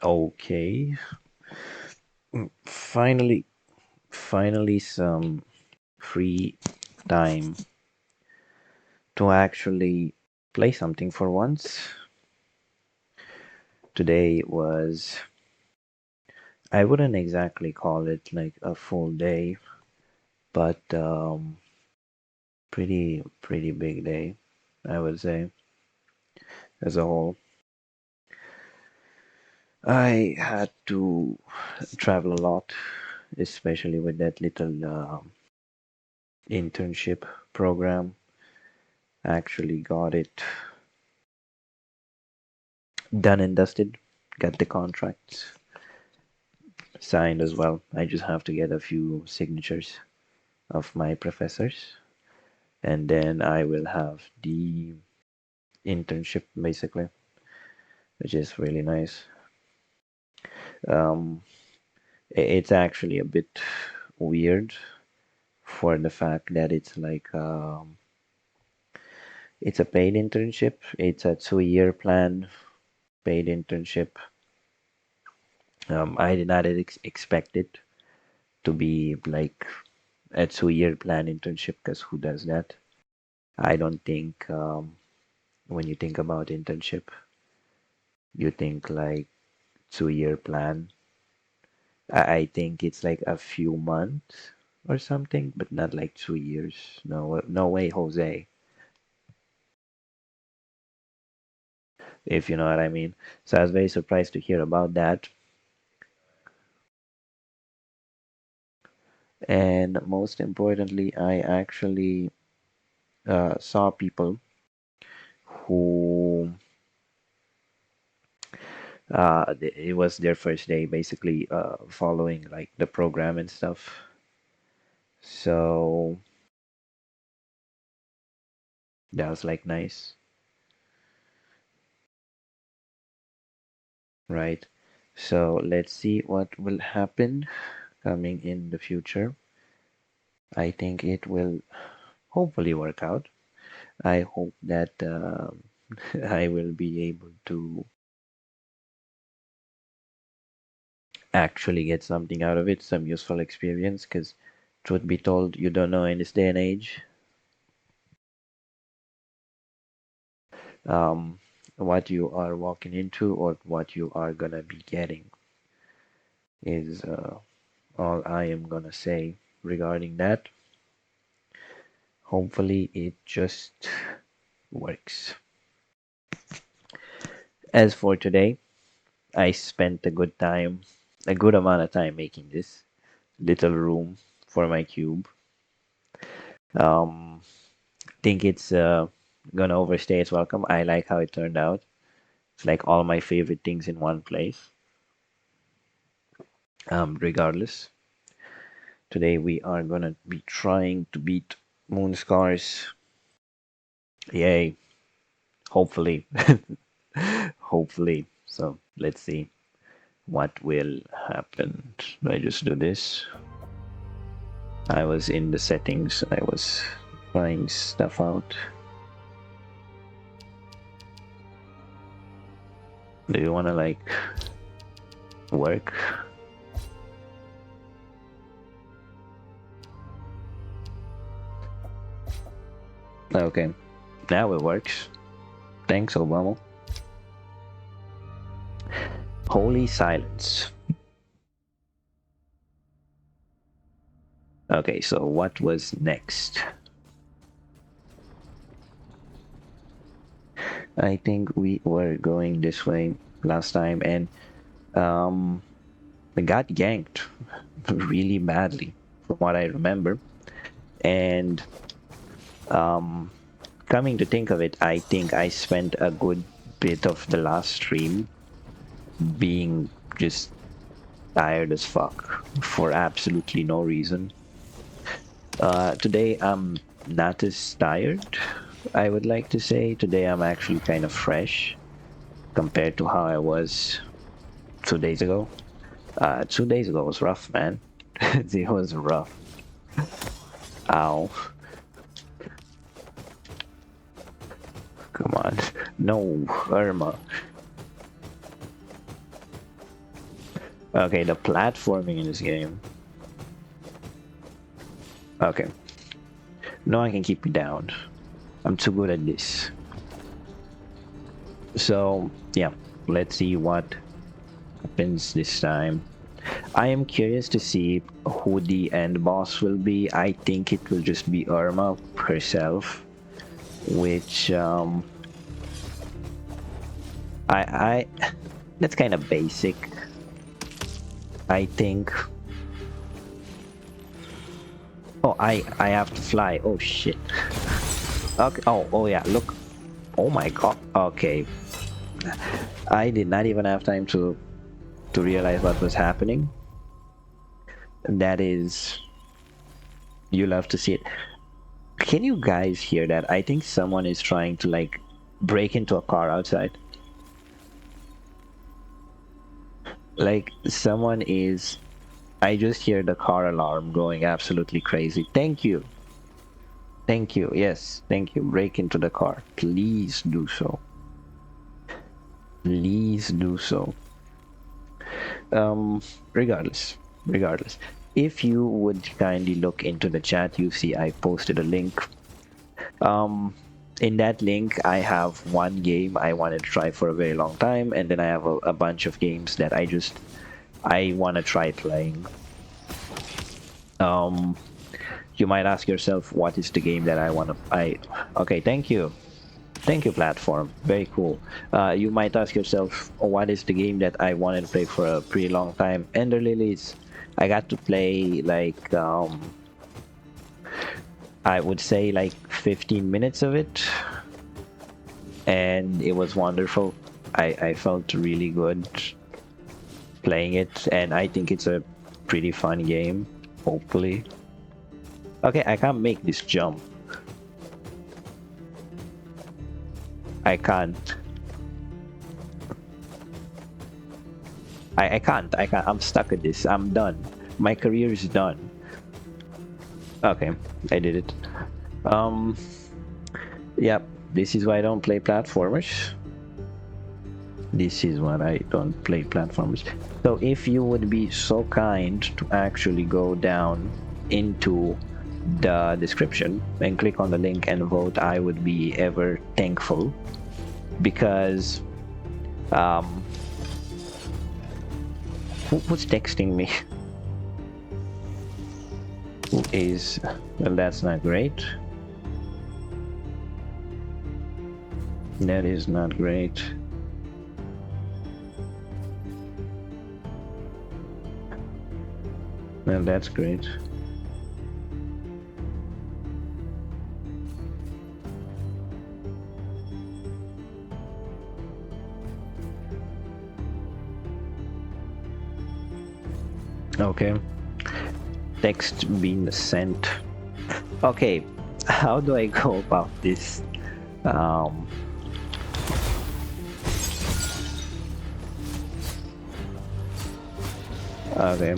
Okay. Finally, some free time to actually play something for once. Today was, I wouldn't exactly call it like a full day, but pretty big day, I would say, as a whole. I had to travel a lot, especially with that little internship program. Actually got it done and dusted, got the contracts signed as well. I just have to get a few signatures of my professors, and then I will have the internship basically, which is really nice. Um, it's actually a bit weird for the fact that it's like it's a paid internship. It's a 2 year plan, paid internship. I did not expect it to be like a 2 year plan internship because who does that? I don't think when you think about internship, you think like 2 year plan. I think it's like a few months or something, but not like 2 years. No, no way, Jose, if you know what I mean. So I was very surprised to hear about that. And most importantly, I actually saw people who it was their first day basically following like the program and stuff. So that was like nice, right? So let's see what will happen coming in the future. I think it will hopefully work out. I hope that I will be able to actually get something out of it, some useful experience, because truth be told, you don't know in this day and age um, what you are walking into or what you are gonna be getting is all I am gonna say regarding that. Hopefully, it just works. As for today, I spent a good amount of time making this little room for my cube. Um, think it's gonna overstay its welcome. I like how it turned out. It's like all my favorite things in one place. Regardless, today we are gonna be trying to beat moonscars. Yay! Hopefully, hopefully. So let's see what will happen. I just do this. I was in the settings. I was trying stuff out. Do you wanna like work? Okay, now it works. Thanks, Obama. Holy silence. Okay, so what was next? I think we were going this way last time, and um, we got ganked really badly, from what I remember. And um, coming to think of it, I think I spent a good bit of the last stream being just tired as fuck for absolutely no reason. Today I'm not as tired, I would like to say. Today I'm actually kind of fresh compared to how I was 2 days ago. 2 days ago was rough, man. It was rough. Ow. Come on. No, Irma. Okay, the platforming in this game. Okay. No one can keep me down. I'm too good at this. So, yeah. Let's see what happens this time. I am curious to see who the end boss will be. I think it will just be Irma herself, which I that's kind of basic. I think. Oh, I have to fly. Oh shit. Okay. Oh yeah. Look. Oh my god. Okay. I did not even have time to realize what was happening. That is, you love to see it. Can you guys hear that? I think someone is trying to like break into a car outside. Like someone is. I just hear the car alarm going absolutely crazy. Thank you. Thank you. Yes, thank you. Break into the car. Please do so. Please do so. Um, regardless. If you would kindly look into the chat, you see I posted a link. In that link, I have one game I wanted to try for a very long time, and then I have a bunch of games that I want to try playing. You might ask yourself, what is the game that I want to? Okay, thank you. Thank you, platform. Very cool. You might ask yourself, oh, what is the game that I wanted to play for a pretty long time? Ender Lilies. I got to play like I would say like 15 minutes of it, and it was wonderful. I felt really good playing it, and I think it's a pretty fun game. Hopefully. Okay, I can't make this jump. I can't. I can't. I'm stuck at this. I'm done. My career is done. Okay, I did it. Yep. This is why I don't play platformers. This is why I don't play platformers. So if you would be so kind to actually go down into the description and click on the link and vote, I would be ever thankful, because who's texting me? Who is? Well, that's not great. That is not great. Well, that's great. Okay. Text being sent. Okay. How do I go about this? Okay.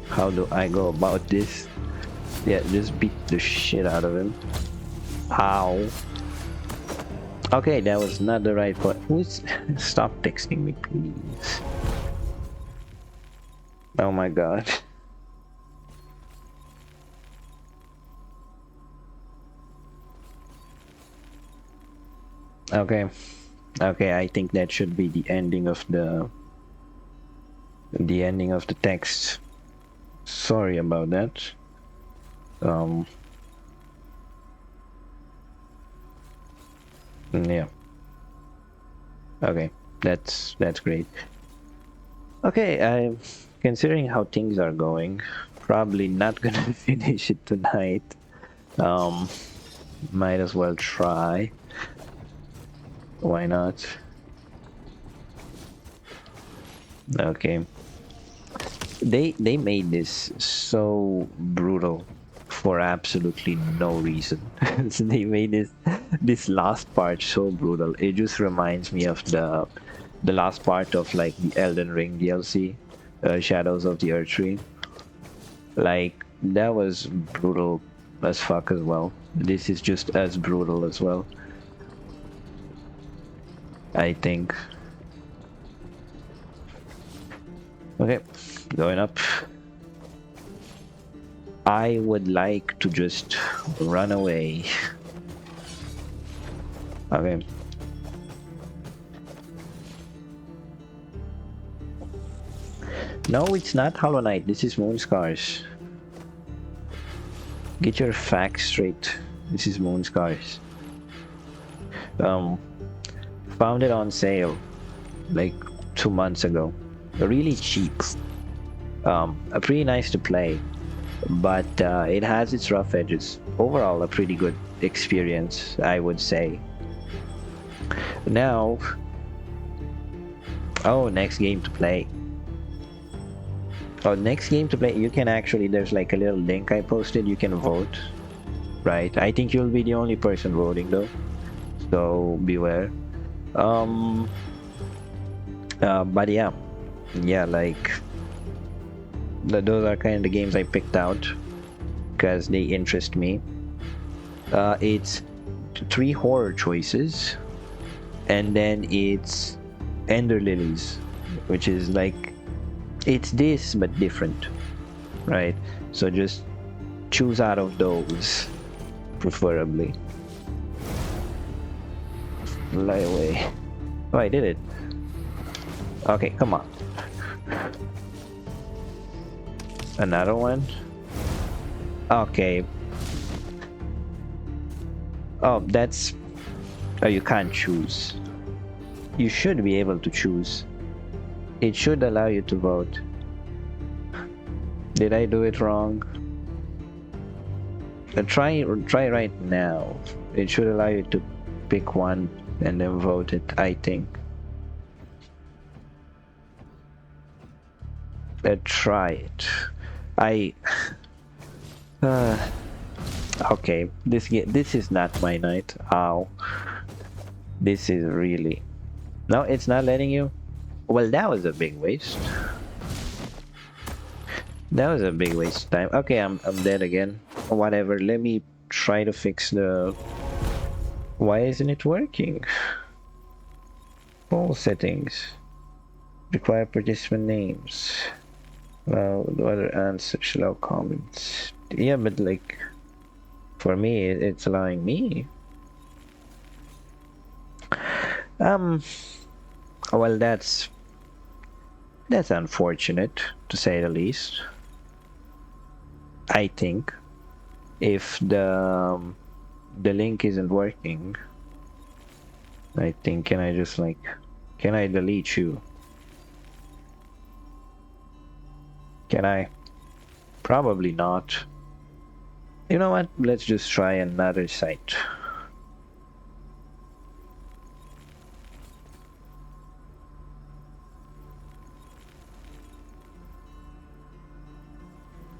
How do I go about this? Yeah, just beat the shit out of him. How? Okay, that was not the right point. Who's... Stop texting me, please. Oh my god. Okay. Okay, I think that should be the ending of the text. Sorry about that. Yeah. Okay, that's great. Okay, I'm considering how things are going, probably not gonna finish it tonight. Might as well try. Why not? Okay. They made this so brutal for absolutely no reason. So they made this last part so brutal. It just reminds me of the last part of like the Elden Ring DLC, Shadows of the Earth Tree. Like that was brutal as fuck as well. This is just as brutal as well, I think. Okay, going up. I would like to just run away. Okay. No, it's not Hollow Knight. This is Moonscars. Get your facts straight. This is Moonscars. Um, found it on sale like 2 months ago. Really cheap. Pretty nice to play, but it has its rough edges. Overall, a pretty good experience, I would say. Now, oh, next game to play. Oh, next game to play, you can actually, there's like a little link I posted, you can vote, right? I think you'll be the only person voting though, so beware. But yeah, like, those are kind of the games I picked out because they interest me. It's 3 horror choices, and then it's Ender Lilies, which is like, it's this but different, right? So just choose out of those, preferably. Fly away. Oh, I did it. Okay, come on. Another one. Okay. Oh, that's... Oh, you can't choose. You should be able to choose. It should allow you to vote. Did I do it wrong? Try right now. It should allow you to pick one and then vote it, I think. Try it. Okay, this is not my night. Ow. This is really... No, it's not letting you? Well, that was a big waste. That was a big waste of time. Okay, I'm dead again. Whatever, let me try to fix the... Why isn't it working? All settings. Require participant names. The other answers, allow comments. Yeah, but like... For me, it's allowing me. Well, that's unfortunate, to say the least. I think if the link isn't working, I think, can I just like, can I delete you? Can I? Probably not. You know what? Let's just try another site.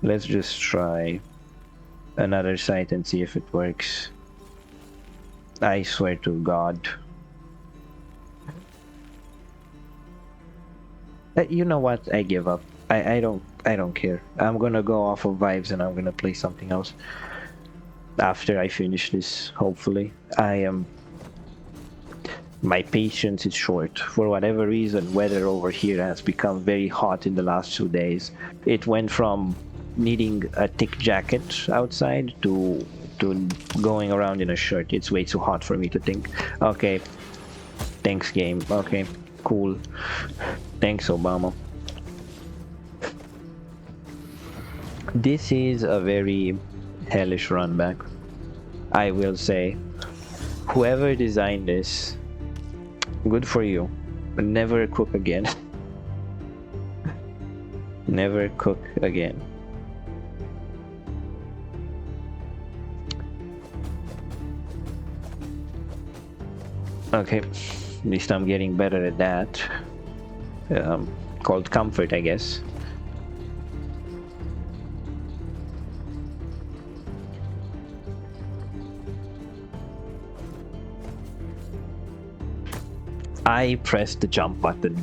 Let's just try another site and see if it works. I swear to God. You know what? I give up. I don't care. I'm gonna go off of vibes and I'm gonna play something else after I finish this, hopefully. My patience is short. For whatever reason, weather over here has become very hot in the last 2 days. It went from needing a thick jacket outside to going around in a shirt. It's way too hot for me to think. Okay. Thanks, game. Okay, cool. Thanks, Obama. This is a very hellish run back, I will say. Whoever designed this, good for you. Never cook again. Never cook again. Okay, at least I'm getting better at that. Called comfort, I guess. I pressed the jump button.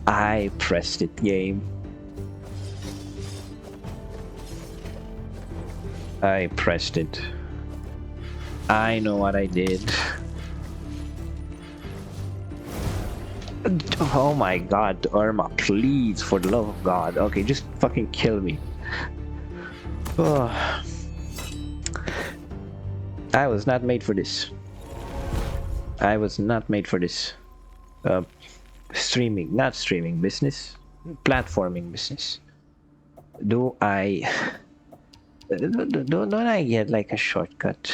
I pressed it, game. I pressed it. I know what I did. Oh my god, Irma, please, for the love of God. Okay, just fucking kill me. Oh, I was not made for this. I was not made for this. Uh, not streaming business, platforming business. Do I... Don't I get like a shortcut?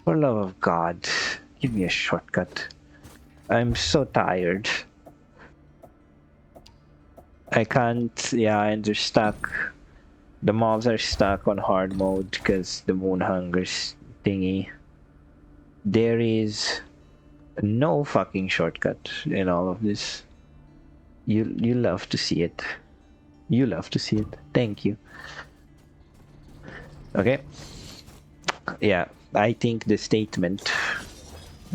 For love of God, give me a shortcut. I'm so tired. I can't, yeah, and they're stuck. The mobs are stuck on hard mode because the moon hungers thingy. There is no fucking shortcut in all of this. You love to see it. You love to see it. Thank you. Okay. Yeah, I think the statement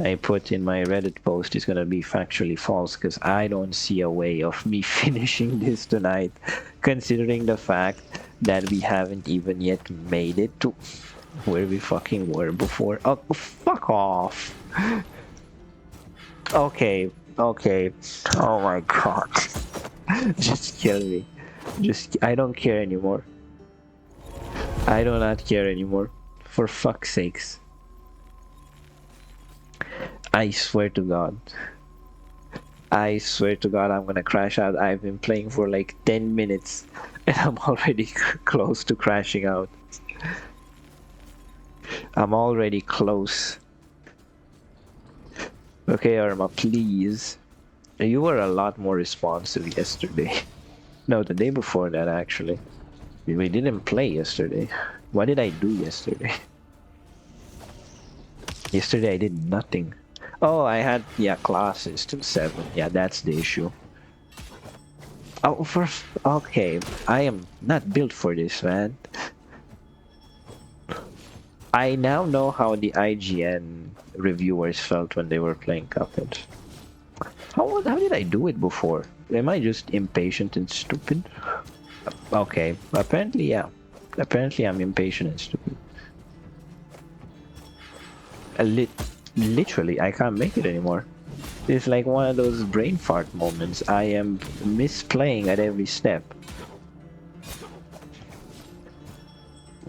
I put in my Reddit post is gonna be factually false because I don't see a way of me finishing this tonight, considering the fact that we haven't even yet made it to where we fucking were before. Oh, fuck off. Okay, okay. Oh my god. Just kill me. I don't care anymore. I do not care anymore. For fuck's sakes. I swear to God. I swear to God, I'm gonna crash out. I've been playing for like 10 minutes and I'm already close to crashing out. I'm already close. Okay, Irma, please. You were a lot more responsive yesterday. No, the day before that, actually. We didn't play yesterday. What did I do yesterday? Yesterday I did nothing. Oh, I had, yeah, classes till 7. Yeah, that's the issue. Oh, okay. I am not built for this, man. I now know how the IGN reviewers felt when they were playing Cuphead. How did I do it before? Am I just impatient and stupid? Okay, apparently, yeah. Apparently I'm impatient and stupid. Literally, I can't make it anymore. It's like one of those brain fart moments. I am misplaying at every step.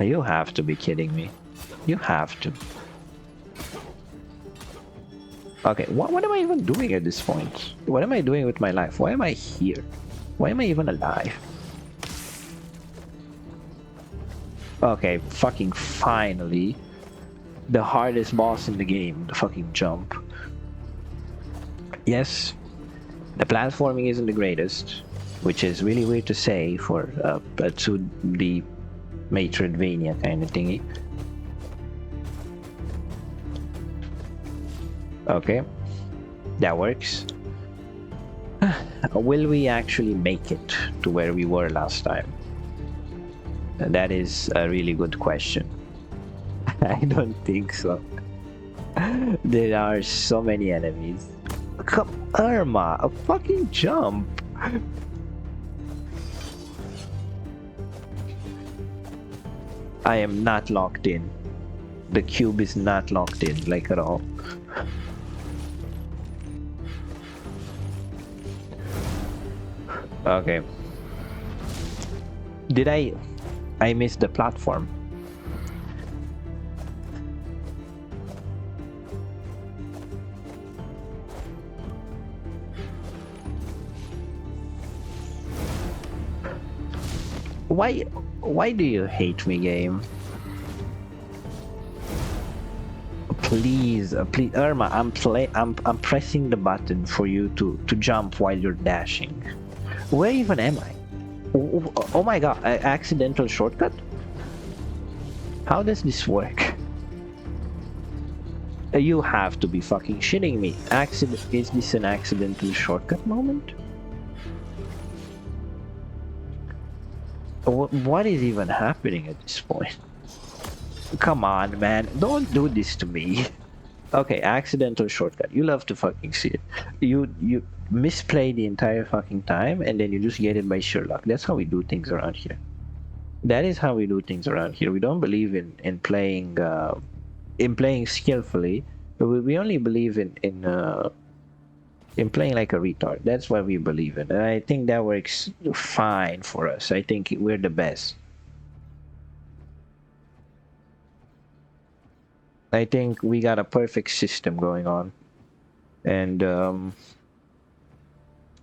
You have to be kidding me. You have to. Okay, what am I even doing at this point? What am I doing with my life? Why am I here? Why am I even alive? Okay, fucking finally. The hardest boss in the game, the fucking jump. Yes, the platforming isn't the greatest, which is really weird to say for a 2D metroidvania kind of thingy. Okay, that works. Will we actually make it to where we were last time? That is a really good question. I don't think so. There are so many enemies. Come, Irma, a fucking jump. I am not locked in. The cube is not locked in, like at all. Okay. Did I missed the platform. Why do you hate me, game? Please, please, Irma, I'm pressing the button for you to jump while you're dashing. Where even am I? Oh my god, accidental shortcut? How does this work? You have to be fucking shitting me. Is this an accidental shortcut moment? What is even happening at this point? Come on, man. Don't do this to me. Okay, accidental shortcut. You love to fucking see it. You misplay the entire fucking time and then you just get it by sheer luck. That's how we do things around here. That is how we do things around here. We don't believe in playing skillfully. But we only believe in in playing like a retard. That's what we believe in. And I think that works fine for us. I think we're the best. I think we got a perfect system going on. And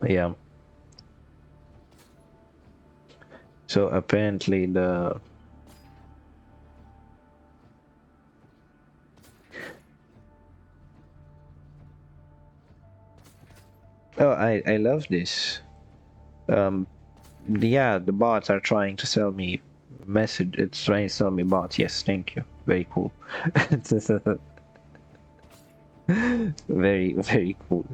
yeah. So apparently the oh, I love this. Um, yeah, the bots are trying to sell me message. It's trying to sell me bots. Yes, thank you. Very cool. Very, very cool.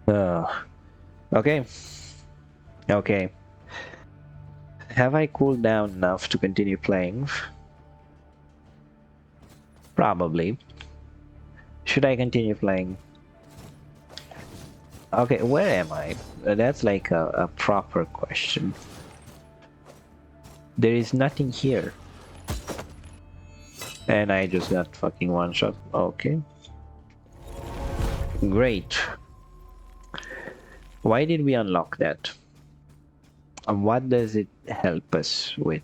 Uh, okay, okay. Have I cooled down enough to continue playing? Probably. Should I continue playing? Okay, where am I? That's like a proper question. There is nothing here. And I just got fucking one shot. Okay. Great. Why did we unlock that? And what does it help us with?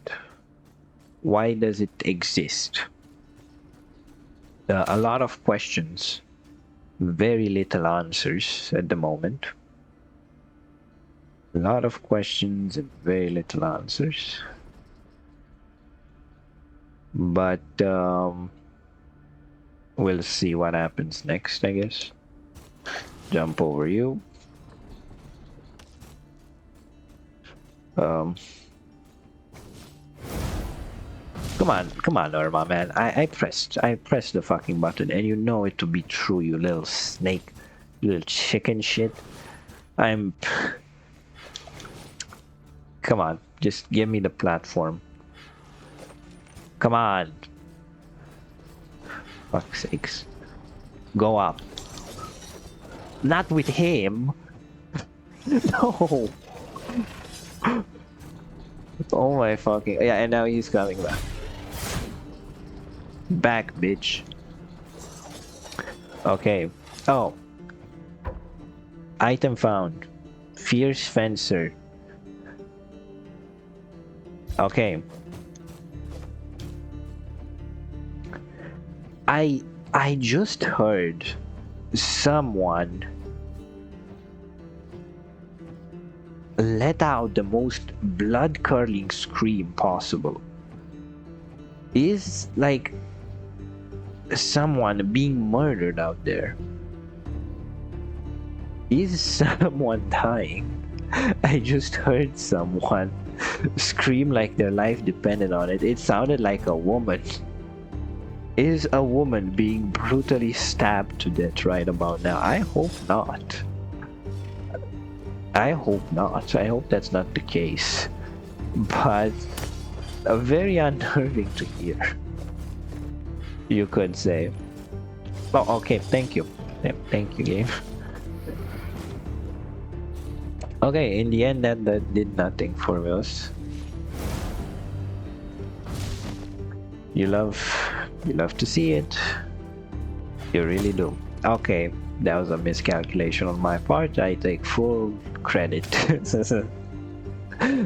Why does it exist? A lot of questions, very little answers at the moment. A lot of questions and very little answers. But we'll see what happens next, I guess. Jump over you. Come on, Irma, man. I pressed the fucking button, and you know it to be true, you little snake, you little chicken shit. Come on, just give me the platform. Come on. Fuck's sakes. Go up. Not with him. No. Oh my fucking... Yeah, and now he's coming back. Back, bitch. Okay. Oh. Item found. Fierce Fencer. Okay. I just heard someone let out the most blood-curdling scream possible. Is like someone being murdered out there? Is someone dying? I just heard someone scream like their life depended on it. It sounded like a woman. Is a woman being brutally stabbed to death right about now? I hope not. I hope not. I hope that's not the case. But very unnerving to hear. You could say. Oh, okay. Thank you. Yeah, thank you, game. Okay, in the end, that did nothing for us. You love to see it. You really do. Okay, that was a miscalculation on my part. I take full credit.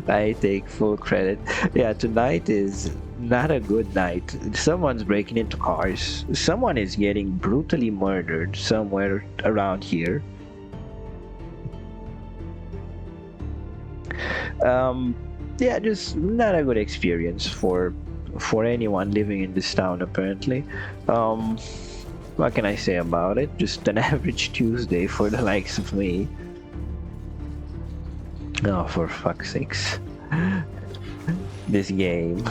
I take full credit. Yeah, tonight is not a good night. Someone's breaking into cars. Someone is getting brutally murdered somewhere around here. Yeah, just not a good experience for anyone living in this town, apparently. What can I say about it? Just an average Tuesday for the likes of me. Oh, for fuck's sakes. This game.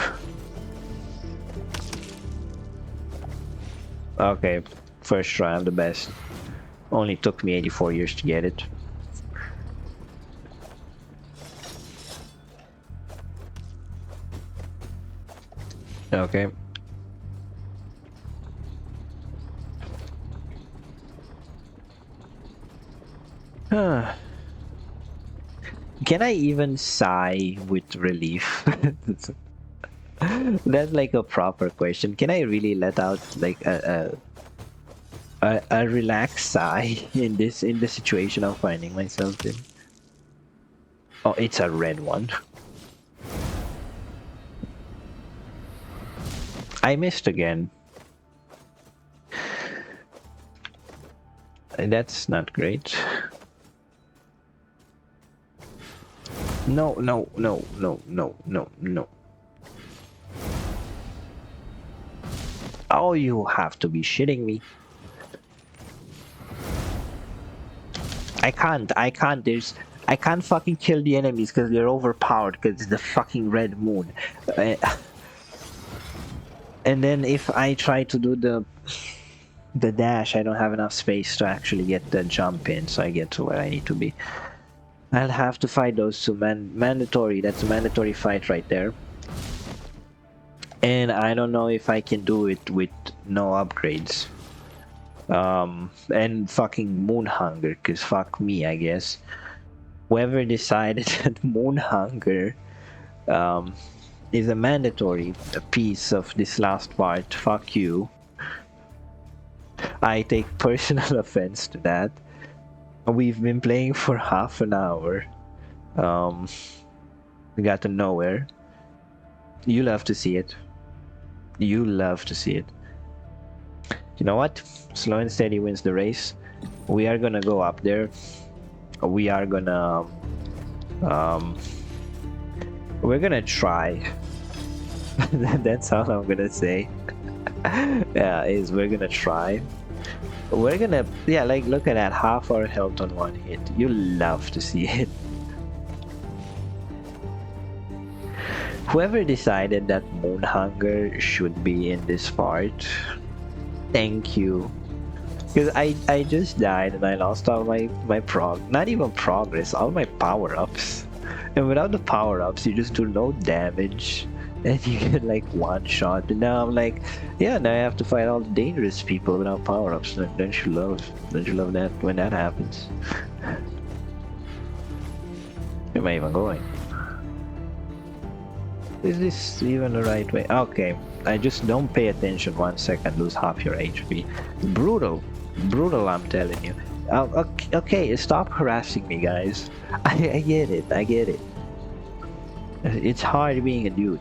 Okay, first try, I'm the best. Only took me 84 years to get it. Okay. Can I even sigh with relief? That's like a proper question. Can I really let out like a a relaxed sigh in this situation I'm finding myself in. Oh, it's a red one. I missed again. That's not great. No, no, no, no, no, no, no. Oh, you have to be shitting me. I can't, I can't fucking kill the enemies because they're overpowered because it's the fucking red moon. Uh, and then if I try to do the dash, I don't have enough space to actually get the jump in, so I get to where I need to be. I'll have to fight those two mandatory. That's a mandatory fight right there. And I don't know if I can do it with no upgrades. And fucking moon hunger, cause fuck me, I guess. Whoever decided that moon hunger is a mandatory piece of this last part, fuck you. I take personal offense to that. We've been playing for half an hour. We got to nowhere. You love to see it. You love to see it. You know what? Slow and steady wins the race. We are gonna go up there. We are gonna we're gonna try. That's all I'm gonna say. Yeah, is we're gonna try. We're gonna, yeah, like look at that, half our health on one hit. You love to see it. Whoever decided that moon hunger should be in this part, thank you. Because I just died and I lost all my not even progress, all my power-ups. And without the power-ups, you just do no damage. And you get like one shot. And now I'm like, yeah, now I have to fight all the dangerous people without power-ups. Don't you love that when that happens? Where am I even going? Is this even the right way? Okay, I just don't pay attention 1 second, lose half your HP. Brutal. Brutal, I'm telling you. Okay, stop harassing me, guys. I get it, I get it. It's hard being a dude.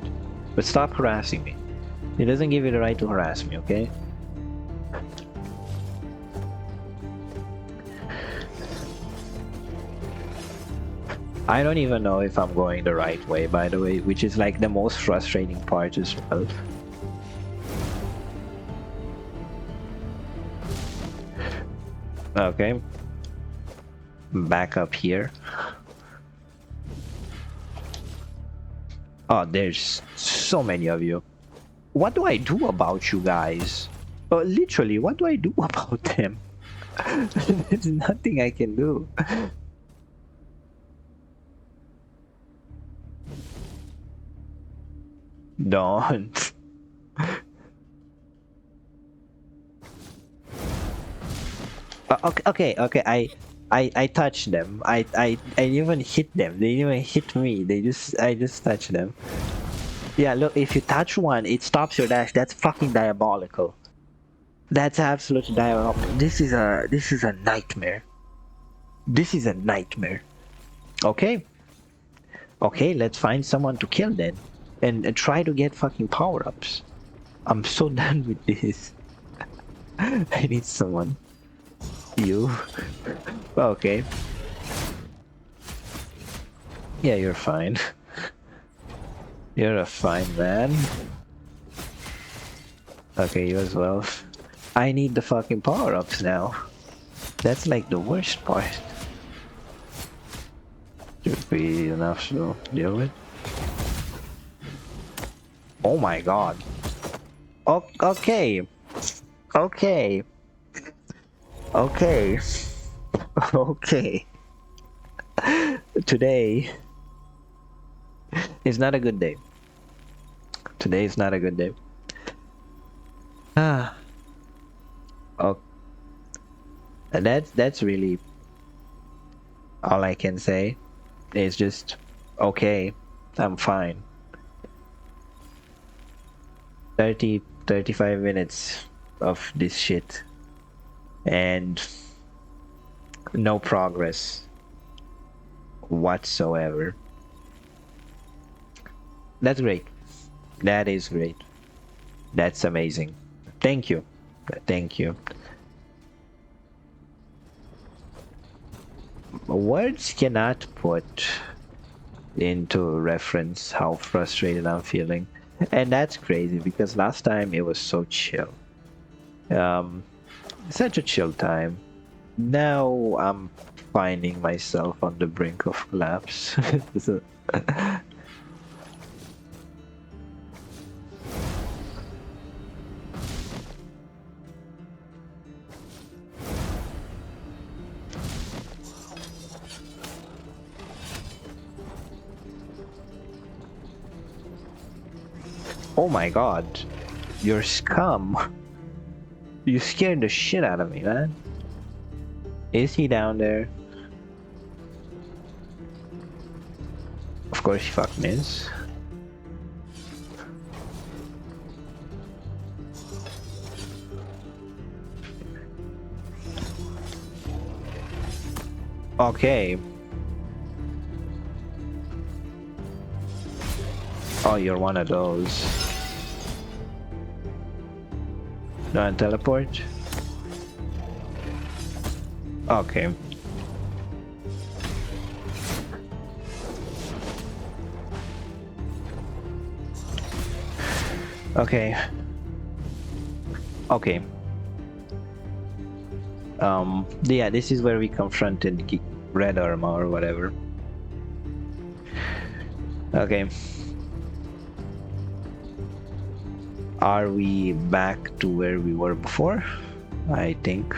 But stop harassing me. It doesn't give you the right to harass me, okay? I don't even know if I'm going the right way, by the way, which is like the most frustrating part as well. Okay. Back up here. Oh, there's so many of you. What do I do about you guys? Literally, what do I do about them? There's nothing I can do. Don't. Okay. I touched them. I even hit them. They didn't even hit me. I just touched them. Yeah, look, if you touch one, it stops your dash. That's fucking diabolical. That's absolutely diabolical. This is a nightmare. This is a nightmare. Okay. Okay, let's find someone to kill then. And try to get fucking power-ups. I'm so done with this. I need someone. You. Okay. Yeah, you're fine. You're a fine man. Okay, you as well. I need the fucking power-ups now. That's like the worst part. Should be enough to deal with. Oh my god. Okay. Okay. Okay. Okay. Today is not a good day. Today is not a good day. Ah. Oh. And that's really all I can say. It's just okay. I'm fine. 35 minutes of this shit. and no progress whatsoever. That's great. That is great. That's amazing. Thank you. Thank you. Words cannot put into reference how frustrated I'm feeling. And that's crazy because last time it was so chill. Um, Such a chill time. Now I'm finding myself on the brink of collapse. So- oh my god, you're scum. You scared the shit out of me, man. Is he down there? Of course he fucking is. Okay. Oh, you're one of those. Do I teleport? Okay. Okay. Okay. Yeah, this is where we confronted Red Armor or whatever. Okay. Are we back to where we were before? I think.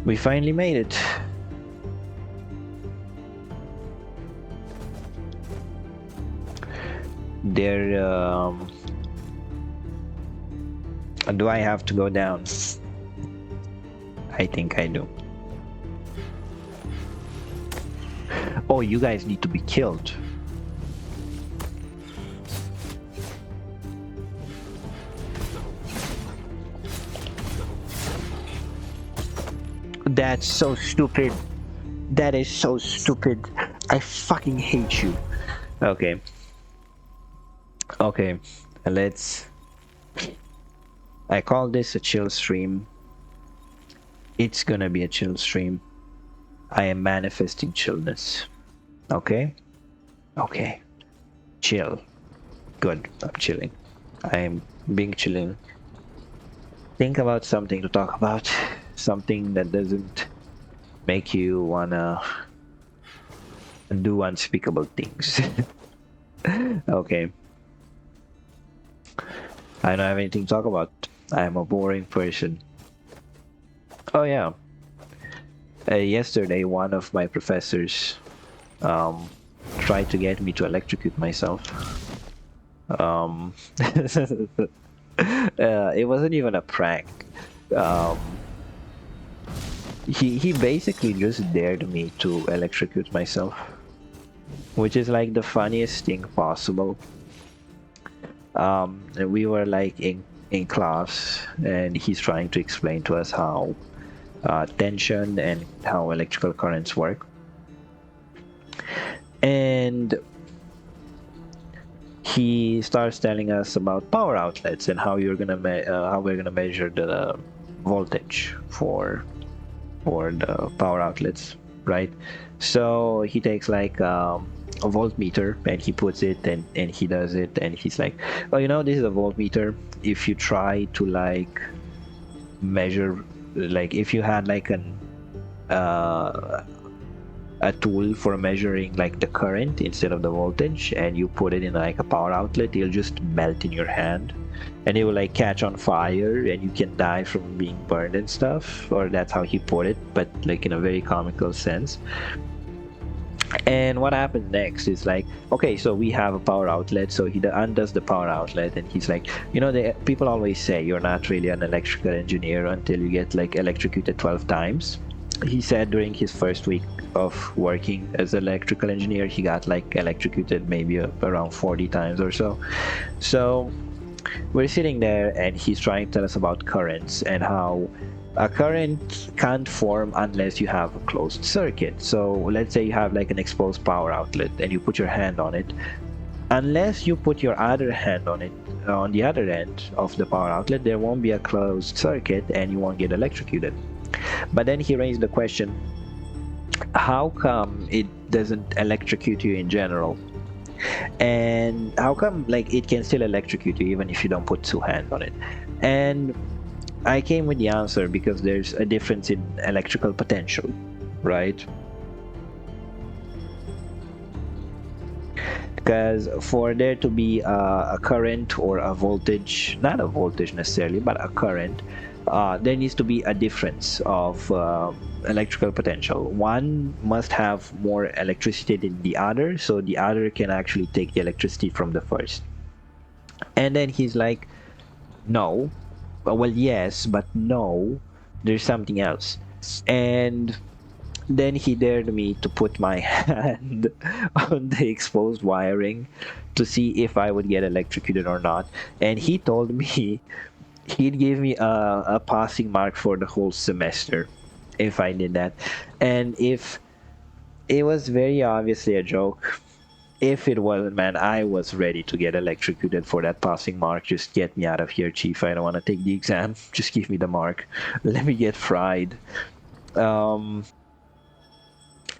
We finally made it. There, do I have to go down? I think I do. Oh, you guys need to be killed. That's so stupid. That is so stupid. I fucking hate you. Okay. Okay. Let's... I call this a chill stream. It's gonna be a chill stream. I am manifesting chillness. Okay? Okay. Chill. Good. I'm chilling. I am being chilling. Think about something to talk about. Something that doesn't make you wanna do unspeakable things. Okay. I don't have anything to talk about. I'm a boring person. Oh yeah. Yesterday, one of my professors tried to get me to electrocute myself. It wasn't even a prank. Um, he basically just dared me to electrocute myself, which is like the funniest thing possible. And we were like in class, and he's trying to explain to us how tension and how electrical currents work. And he starts telling us about power outlets and how you're gonna how we're gonna measure the voltage for the power outlets, right? So he takes like a voltmeter and he puts it and he does it, and he's like, oh, you know, this is a voltmeter. If you try to like measure, like if you had like a tool for measuring like the current instead of the voltage, and you put it in like a power outlet, it'll just melt in your hand and it will like catch on fire and you can die from being burned and stuff. Or that's how he put it, but like in a very comical sense. And what happens next is like, okay, so we have a power outlet, so he undoes the power outlet and he's like, you know, people always say you're not really an electrical engineer until you get like electrocuted 12 times. He said during his first week of working as an electrical engineer, he got like electrocuted maybe around 40 times or so. So we're sitting there and he's trying to tell us about currents and how a current can't form unless you have a closed circuit. So let's say you have like an exposed power outlet and you put your hand on it. Unless you put your other hand on it, on the other end of the power outlet, there won't be a closed circuit and you won't get electrocuted. But then he raised the question, how come it doesn't electrocute you in general? And how come like it can still electrocute you even if you don't put two hands on it? And I came with the answer because there's a difference in electrical potential, right? Because for there to be a current or a voltage, not a voltage necessarily, but a current, there needs to be a difference of electrical potential. One must have more electricity than the other, so the other can actually take the electricity from the first. And then he's like, no. Well, yes, but no, there's something else. And then he dared me to put my hand on the exposed wiring to see if I would get electrocuted or not. And he told me he'd give me a passing mark for the whole semester if I did that. And if it was very obviously a joke, if it wasn't, man, I was ready to get electrocuted for that passing mark. Just get me out of here, chief. I don't want to take the exam. Just give me the mark. Let me get fried.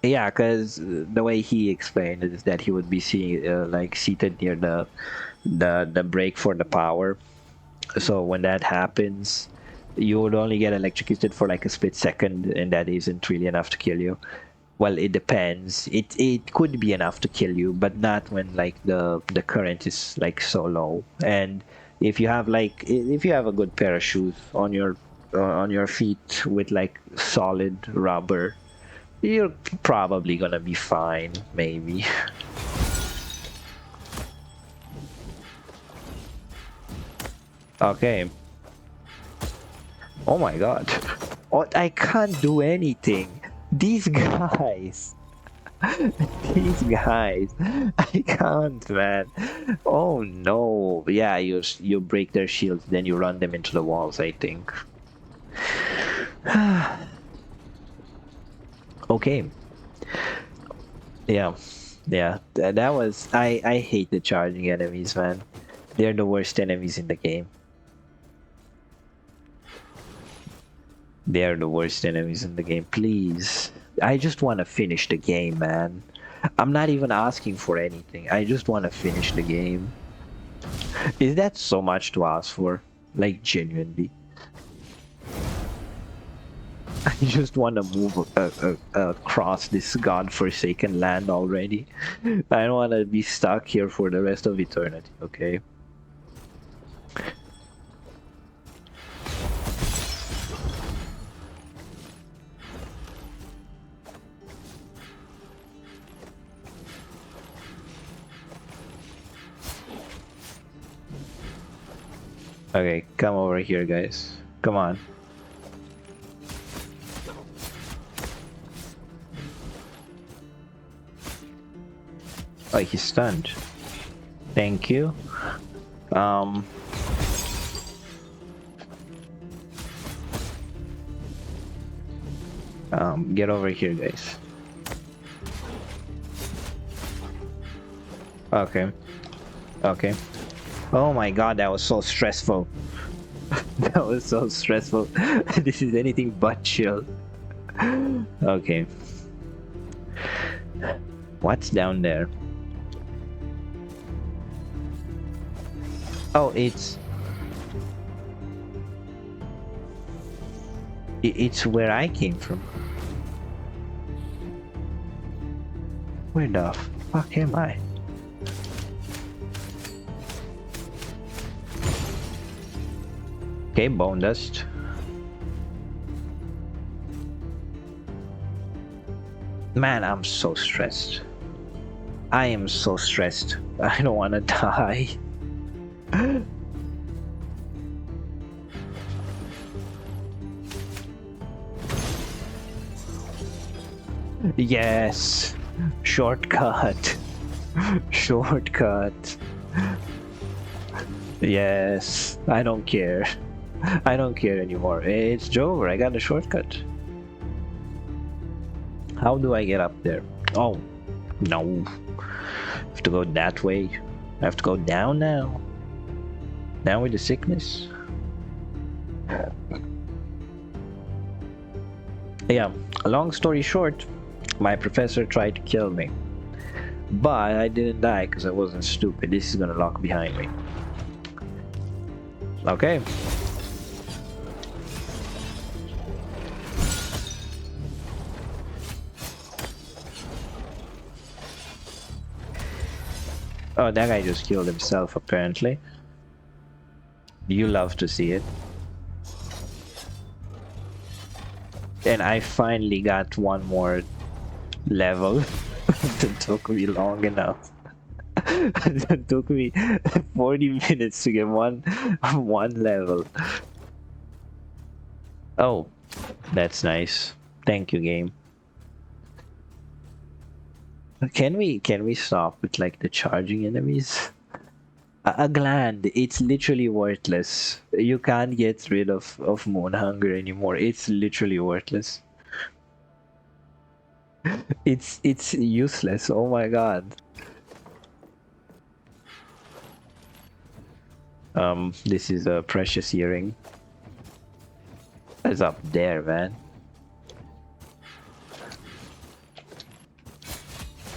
Yeah, because the way he explained it is that he would be seeing like seated near the brake for the power. So when that happens, you would only get electrocuted for like a split second, and that isn't really enough to kill you. Well, it depends. It could be enough to kill you, but not when like the current is like so low. And if you have a good pair of shoes on your feet with like solid rubber, you're probably gonna be fine, maybe. Okay. Oh my god. Oh, I can't do anything. These guys. These guys. I can't, man. Oh no. Yeah, you break their shields, then you run them into the walls, I think. Okay. Yeah. Yeah. That was I hate the charging enemies, man. They're the worst enemies in the game. They're the worst enemies in the game. Please. I just want to finish the game, man. I'm not even asking for anything. I just want to finish the game. Is that so much to ask for? Like, genuinely. I just want to move across this godforsaken land already. I don't want to be stuck here for the rest of eternity, okay? Okay, come over here, guys. Come on. Oh, he's stunned. Thank you. Get over here, guys. Okay. Okay. Oh my god, that was so stressful. That was so stressful. This is anything but chill. Okay. What's down there? Oh, it's where I came from. Where the fuck am I? Okay, bone dust. Man, I'm so stressed. I am so stressed. I don't want to die. Yes. Shortcut. Shortcut. Yes, I don't care. I don't care anymore. It's Jover. I got a shortcut. How do I get up there? Oh, no. I have to go that way. I have to go down now. Down with the sickness. Yeah, long story short, my professor tried to kill me. But I didn't die because I wasn't stupid. This is gonna lock behind me. Okay. Oh, that guy just killed himself, apparently. You love to see it. And I finally got one more level. It took me long enough. It took me 40 minutes to get one level. Oh, that's nice. Thank you, game. Can we stop with like the charging enemies? A gland, it's literally worthless. You can't get rid of moon hunger anymore. It's literally worthless. It's useless. Oh my god. This is a precious earring. It's up there, man.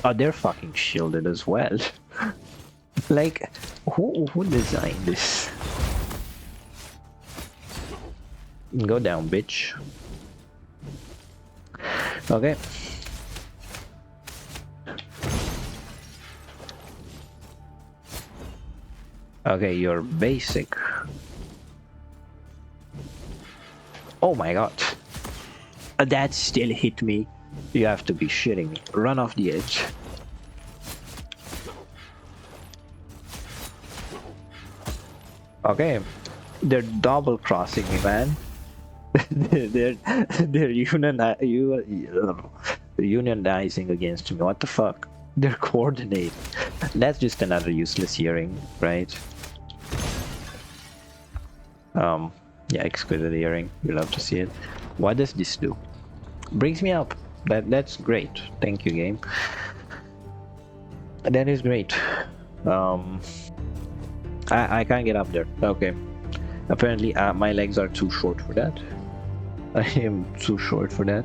Oh, they're fucking shielded as well. Like, who designed this? Go down, bitch. Okay. Okay, you're basic. Oh my god. That still hit me. You have to be shitting me. Run off the edge. Okay. They're double crossing me, man. they're unionizing against me. What the fuck? They're coordinating. That's just another useless earring, right? Yeah, exquisite earring. You love to see it. What does this do? Brings me up. That's great. Thank you, game. That is great. I can't get up there. Okay. Apparently, my legs are too short for that. I am too short for that.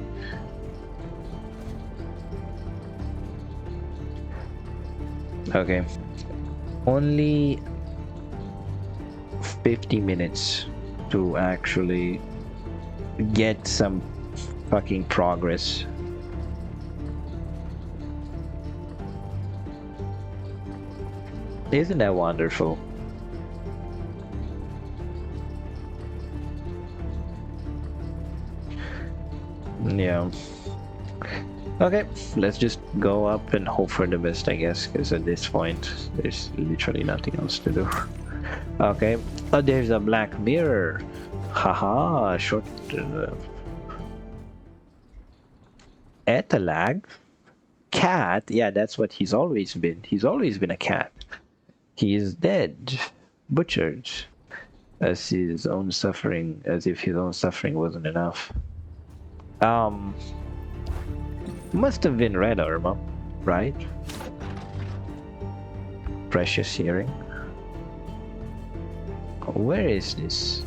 Okay. Only 50 minutes to actually get some fucking progress. Isn't that wonderful? Yeah. Okay, let's just go up and hope for the best, I guess, because at this point, there's literally nothing else to do. Okay. Oh, there's a black mirror. Haha, short... Etalag? Cat? Yeah, that's what he's always been. He's always been a cat. He is dead. Butchered. As his own suffering, as if his own suffering wasn't enough. Must have been red armor, right? Precious hearing. Where is this?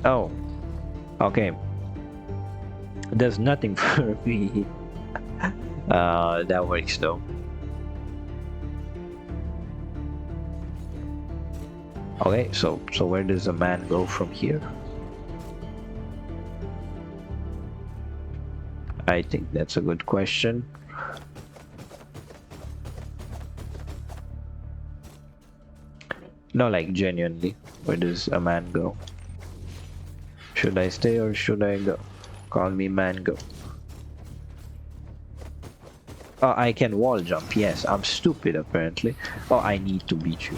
Oh, okay. Does nothing for me. That works though. Okay, so where does a man go from here? I think that's a good question. No, like genuinely, where does a man go? Should I stay or should I go? Call me Mango. Oh, I can wall jump. Yes, I'm stupid apparently. Oh, I need to beat you.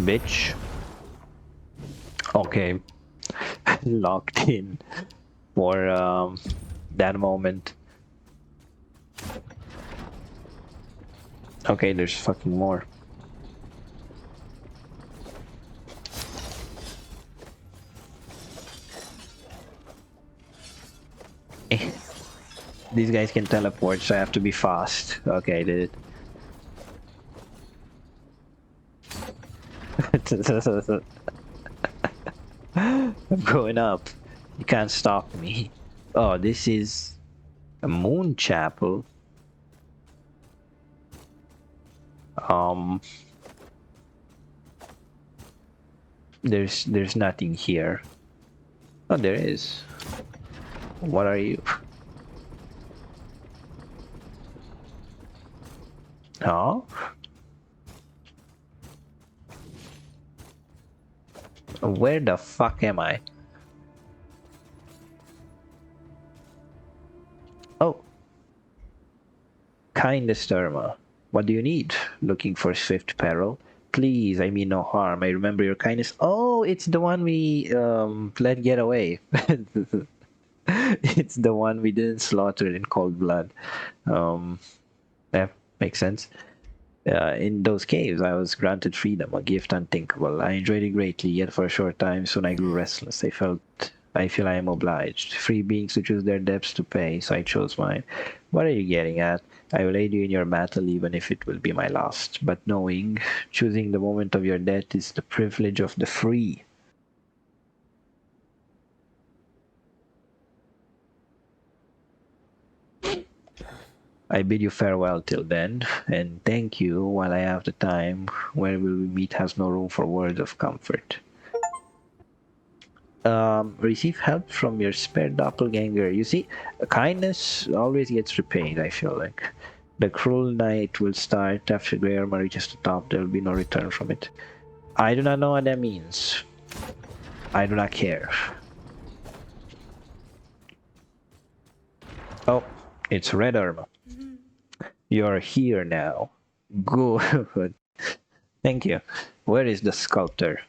Bitch. Okay. Locked in for that moment. Okay, there's fucking more. These guys can teleport, so I have to be fast. Okay, I did it. I'm going up. You can't stop me. Oh, this is a moon chapel. Um, there's nothing here. Oh, there is. What are you? Oh? Where the fuck am I? Oh. Kindest Irma. What do you need? Looking for swift peril? Please, I mean no harm. I remember your kindness. Oh, it's the one we let get away. It's the one we didn't slaughter in cold blood. Yeah, makes sense. In those caves, I was granted freedom, a gift unthinkable. I enjoyed it greatly, yet for a short time, soon I grew restless. I feel I am obliged. Free beings to choose their debts to pay, so I chose mine. What are you getting at? I will aid you in your battle, even if it will be my last. But knowing, choosing the moment of your death is the privilege of the free. I bid you farewell till then, and thank you while I have the time. Where will we meet has no room for words of comfort. Receive help from your spare doppelganger. You see, kindness always gets repaid, I feel like. The cruel night will start after Greyarma reaches the top. There will be no return from it. I do not know what that means. I do not care. Oh, it's Red Irma. You're here now. Good. Thank you. Where is the sculptor?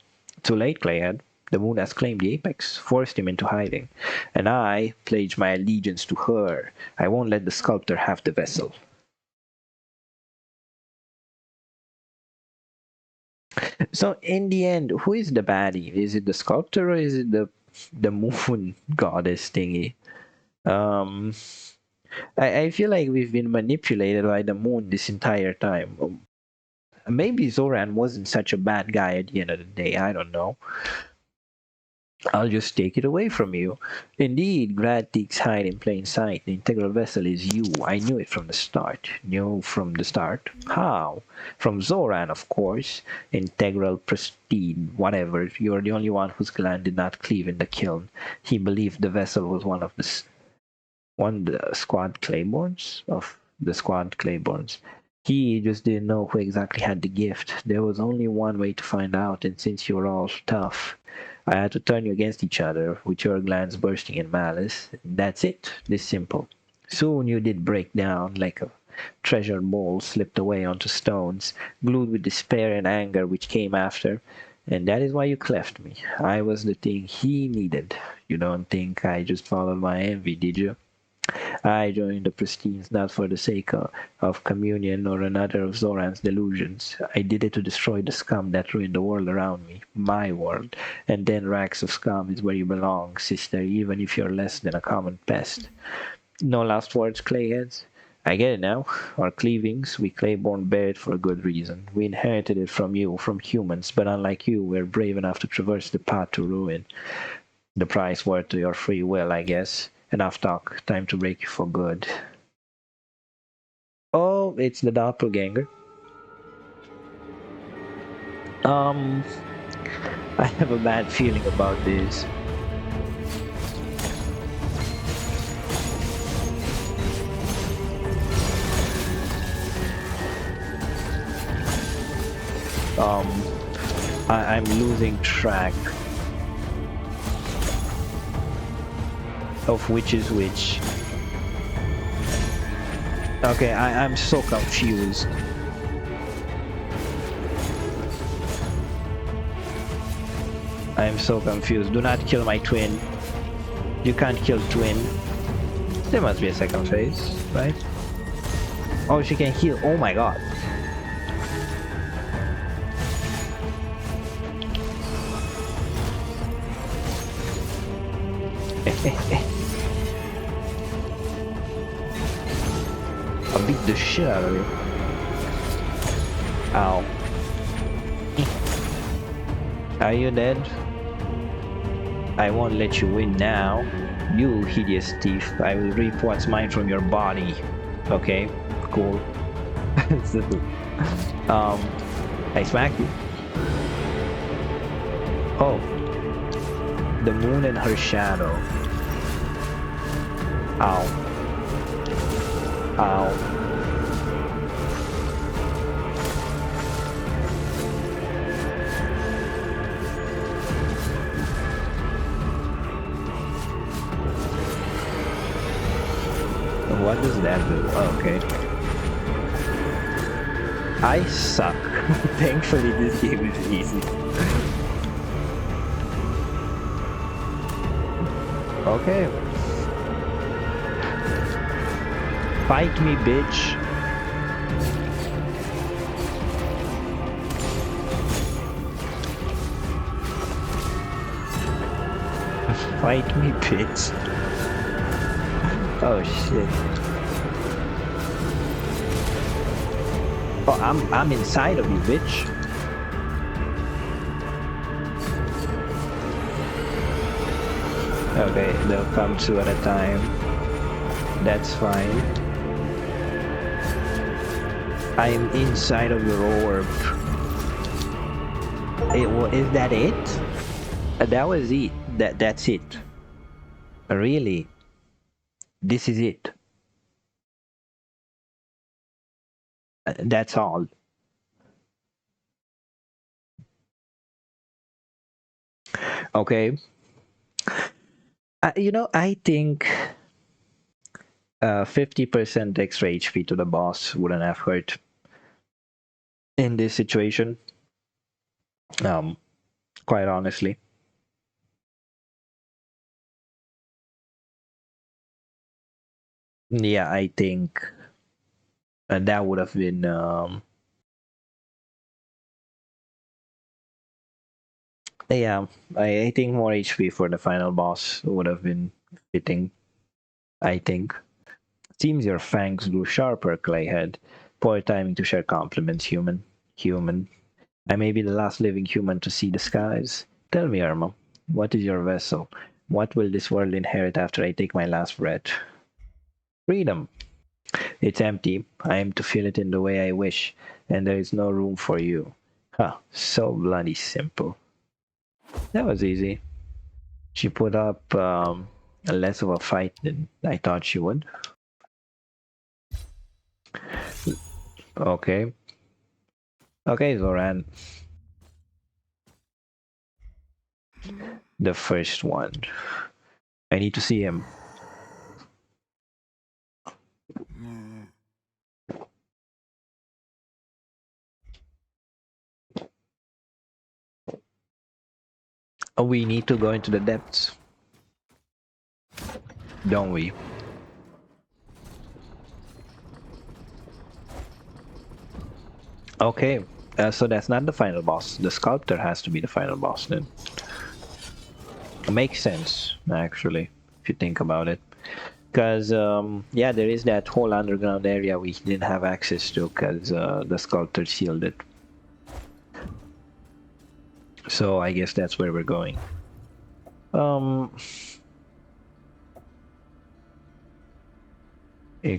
Too late, Clayhead. The moon has claimed the apex, forced him into hiding, and I pledge my allegiance to her. I won't let the sculptor have the vessel. So, in the end, who is the baddie? Is it the sculptor or is it the moon goddess thingy? Um, I feel like we've been manipulated by the moon this entire time. Maybe Zoran wasn't such a bad guy at the end of the day. I don't know. I'll just take it away from you. Indeed, Gradtigs hide in plain sight. The integral vessel is you. I knew it from the start. Knew from the start? How? From Zoran, of course. Integral, pristine, whatever. You're the only one whose gland did not cleave in the kiln. He believed the vessel was one of the squad Claibornes? Of the squad Claibornes. He just didn't know who exactly had the gift. There was only one way to find out, and since you were all tough, I had to turn you against each other, with your glands bursting in malice. That's it. This simple. Soon you did break down, like a treasured bowl slipped away onto stones, glued with despair and anger which came after. And that is why you cleft me. I was the thing he needed. You don't think I just followed my envy, did you? I joined the Pristines not for the sake of communion or another of Zoran's delusions. I did it to destroy the scum that ruined the world around me, my world. And then rags of scum is where you belong, sister, even if you're less than a common pest. No last words, clayheads? I get it now. Our cleavings, we Claiborne bear it for a good reason. We inherited it from you, from humans, but unlike you, we're brave enough to traverse the path to ruin. The price worth to your free will, I guess. Enough talk. Time to break you for good. Oh, it's the doppelganger. Um, I have a bad feeling about this. Um, I'm losing track of which is which. Okay, I'm so confused. I'm so confused. Do not kill my twin. You can't kill twin. There must be a second phase, right? Oh, she can heal. Oh my god. I'll beat the shit out of you. Ow. Are you dead? I won't let you win now. You hideous thief. I will reap what's mine from your body. Okay, cool. I smacked you. Oh. The moon and her shadow. Ow. Ow. What does that do? Oh, okay. I suck. Thankfully this game is easy. Okay. Fight me, bitch. Fight me, bitch. Oh shit. Oh, I'm inside of you, bitch. Okay, they'll come two at a time. That's fine. I'm inside of your orb. Is that it? That was it. That's it. Really? This is it. That's all. Okay. I think 50% extra HP to the boss wouldn't have hurt in this situation. Quite honestly. Yeah, I think that would have been yeah, I think more HP for the final boss would have been fitting, I think. Seems your fangs grew sharper, Clayhead. Poor timing to share compliments, human. Human. I may be the last living human to see the skies. Tell me, Irma, what is your vessel? What will this world inherit after I take my last breath? Freedom. It's empty. I am to fill it in the way I wish, and there is no room for you. Huh, so bloody simple. That was easy. She put up less of a fight than I thought she would. Okay. Okay, Zoran. The first one. I need to see him. Oh, we need to go into the depths. Don't we? Okay, so that's not the final boss. The sculptor has to be the final boss then. Makes sense, actually, if you think about it. Because, yeah, there is that whole underground area we didn't have access to because the sculptor sealed it. So I guess that's where we're going. A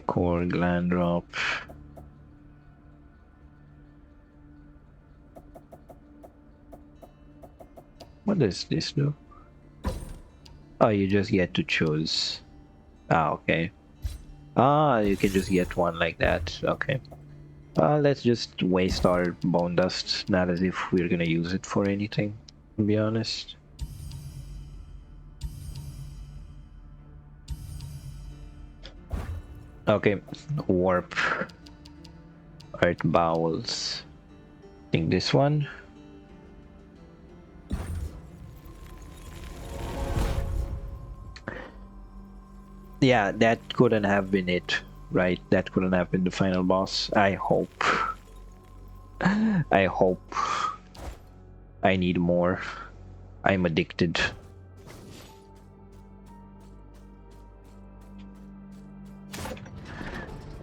core gland drop. What does this do? Oh, you just get to choose. Ah, okay. Ah, you can just get one like that. Okay. Let's just waste our bone dust, not as if we're gonna use it for anything, to be honest. Okay, warp. Earth bowels. I think this one. Yeah, that couldn't have been it, right? That couldn't have been the final boss. I hope. I hope. I need more. I'm addicted.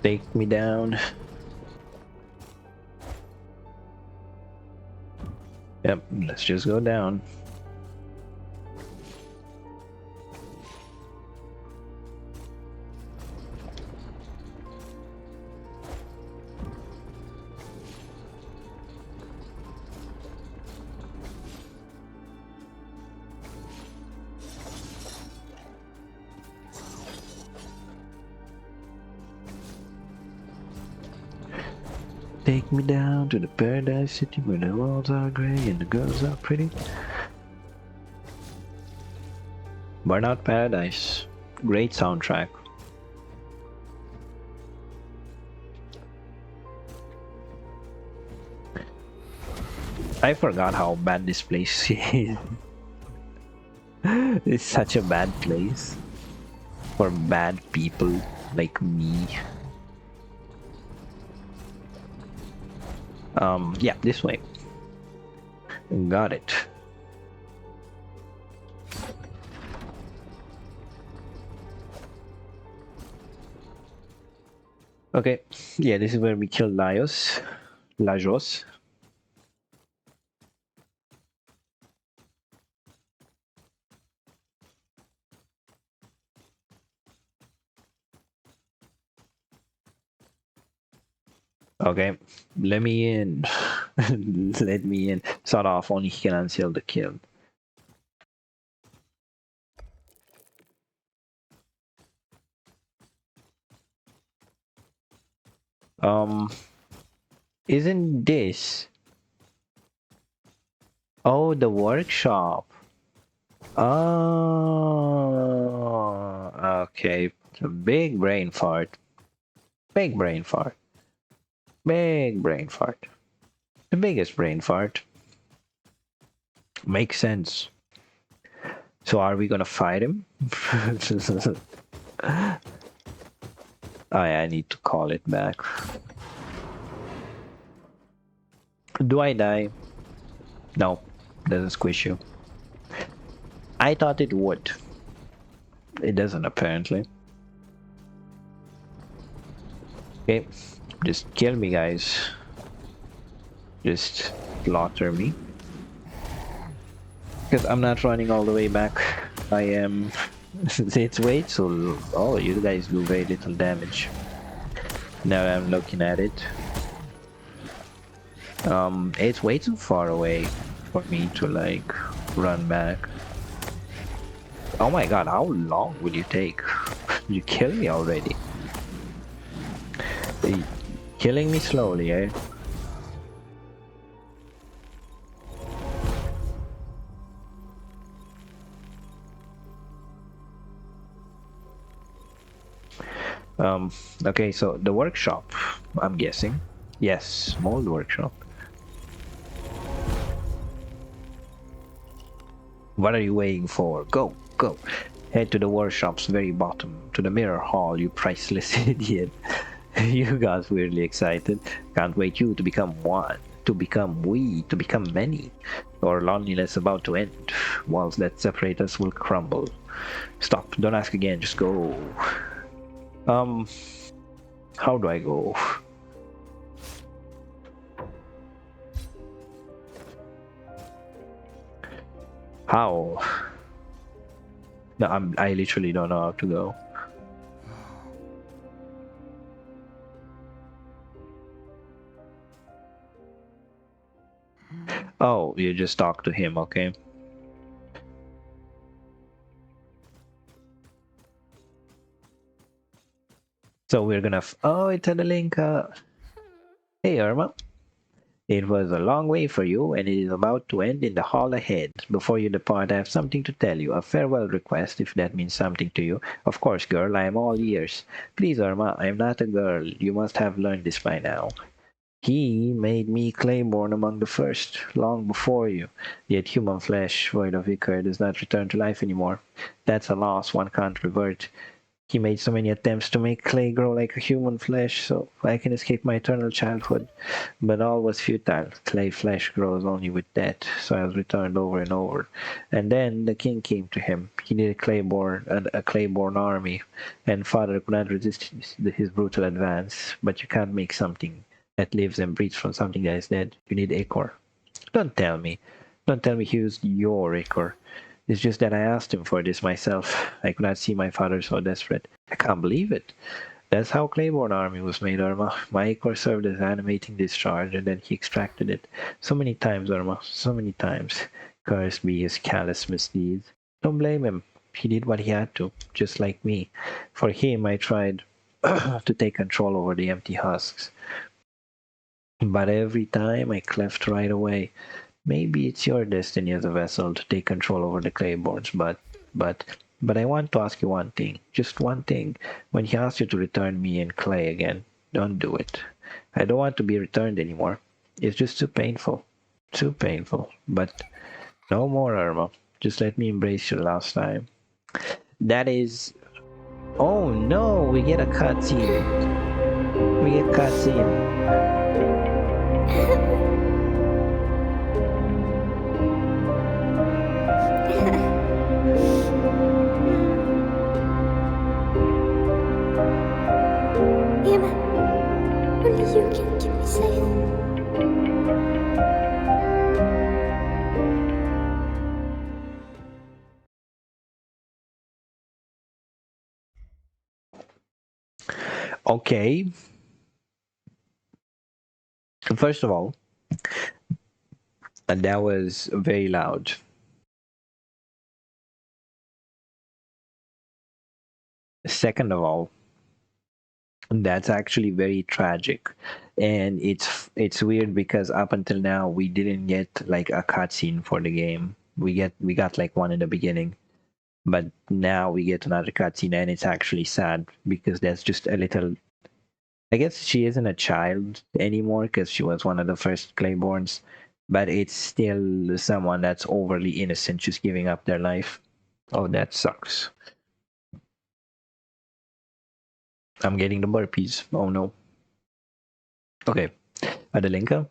Take me down. Yep, let's just go down. Take me down to the paradise city where the walls are gray and the girls are pretty. Burnout Paradise. Great soundtrack. I forgot how bad this place is. It's such a bad place for bad people like me. Yeah, this way. Got it. Okay, yeah, this is where we kill Lajos. Okay, let me in. Let me in. Sort of, only he can unseal the kill. Um, isn't this? Oh, the workshop. Oh, okay. A big brain fart. Big brain fart. Big brain fart. The biggest brain fart. Makes sense. So are we gonna fight him? Oh yeah, I need to call it back. Do I die? No, doesn't squish you. I thought it would. It doesn't apparently. Okay, just kill me, guys. Just slaughter me. Because I'm not running all the way back. I am. It's way too. Oh, you guys do very little damage. Now I'm looking at it. It's way too far away for me to like run back. Oh my god, how long will you take? You kill me already. Killing me slowly, eh? Okay, so the workshop, I'm guessing. Yes, mold workshop. What are you waiting for? Go, go. Head to the workshop's very bottom, to the mirror hall, you priceless idiot. You got weirdly excited. Can't wait you to become one, to become we, to become many. Our loneliness about to end. Walls that separate us will crumble. Stop, don't ask again, just go. How do I go? How? No, I literally don't know how to go. Oh, you just talk to him, okay? So we're gonna. Oh, it's Adelinka. Hey, Irma. It was a long way for you, and it is about to end in the hall ahead. Before you depart, I have something to tell you. A farewell request, if that means something to you. Of course, girl, I am all ears. Please, Irma, I am not a girl. You must have learned this by now. He made me claymore among the first, long before you. Yet human flesh, void of ichor, does not return to life anymore. That's a loss one can't revert. He made so many attempts to make clay grow like a human flesh so I can escape my eternal childhood. But all was futile. Clay flesh grows only with death, so I was returned over and over. And then the king came to him. He needed a clay-born army, and father could not resist his brutal advance. But you can't make something that lives and breathes from something that is dead. You need ichor. Don't tell me. Don't tell me he used your ichor. It's just that I asked him for this myself. I could not see my father so desperate. I can't believe it. That's how Claiborne Army was made, Irma. My ichor served as animating discharge, and then he extracted it. So many times, Irma, so many times. Cursed be his callous misdeeds. Don't blame him. He did what he had to, just like me. For him, I tried to take control over the empty husks. But every time I cleft right away. Maybe it's your destiny as a vessel to take control over the Claibornes, but but I want to ask you one thing, just one thing. When he asks you to return me in clay again, don't do it. I don't want to be returned anymore. It's just too painful. Too painful. But no more, Irma. Just let me embrace you last time. That is... Oh no, we get a cutscene. We get cutscene. Only you can keep me safe. Okay. First of all, that was very loud. Second of all, that's actually very tragic, and it's weird because up until now we didn't get like a cutscene for the game. We got like one in the beginning, but now we get another cutscene, and it's actually sad because that's just a little. I guess she isn't a child anymore because she was one of the first Clayborns, but it's still someone that's overly innocent, just giving up their life. Oh, that sucks. I'm getting the burpees. Oh no. Okay, Adelinka,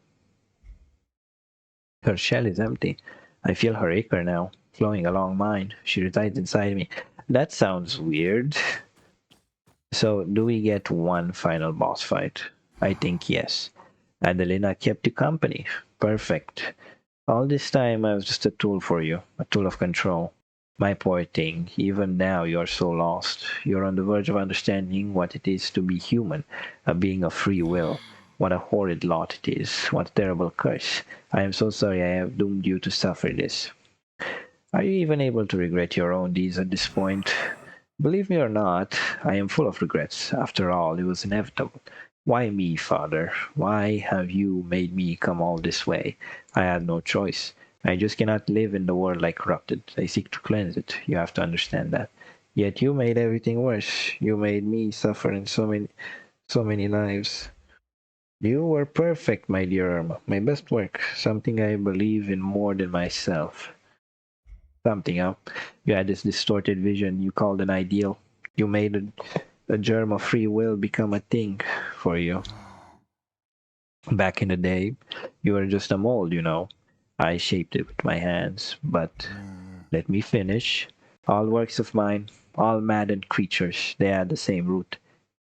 her shell is empty. I feel her ichor now, flowing along mine. She resides inside me. That sounds weird. So, do we get one final boss fight? I think yes. Adelina kept you company. Perfect. All this time I was just a tool for you, a tool of control. My poor thing, even now you're so lost. You're on the verge of understanding what it is to be human, a being of free will. What a horrid lot it is. What a terrible curse. I am so sorry I have doomed you to suffer this. Are you even able to regret your own deeds at this point? Believe me or not, I am full of regrets. After all, it was inevitable. Why me, father? Why have you made me come all this way? I had no choice. I just cannot live in the world like corrupted. I seek to cleanse it. You have to understand that. Yet you made everything worse. You made me suffer in so many lives. You were perfect, my dear Irma. My best work. Something I believe in more than myself. Something, huh? You had this distorted vision you called an ideal. You made a germ of free will become a thing for you. Back in the day, you were just a mold, you know. I shaped it with my hands, but let me finish. All works of mine, all maddened creatures, they had the same root,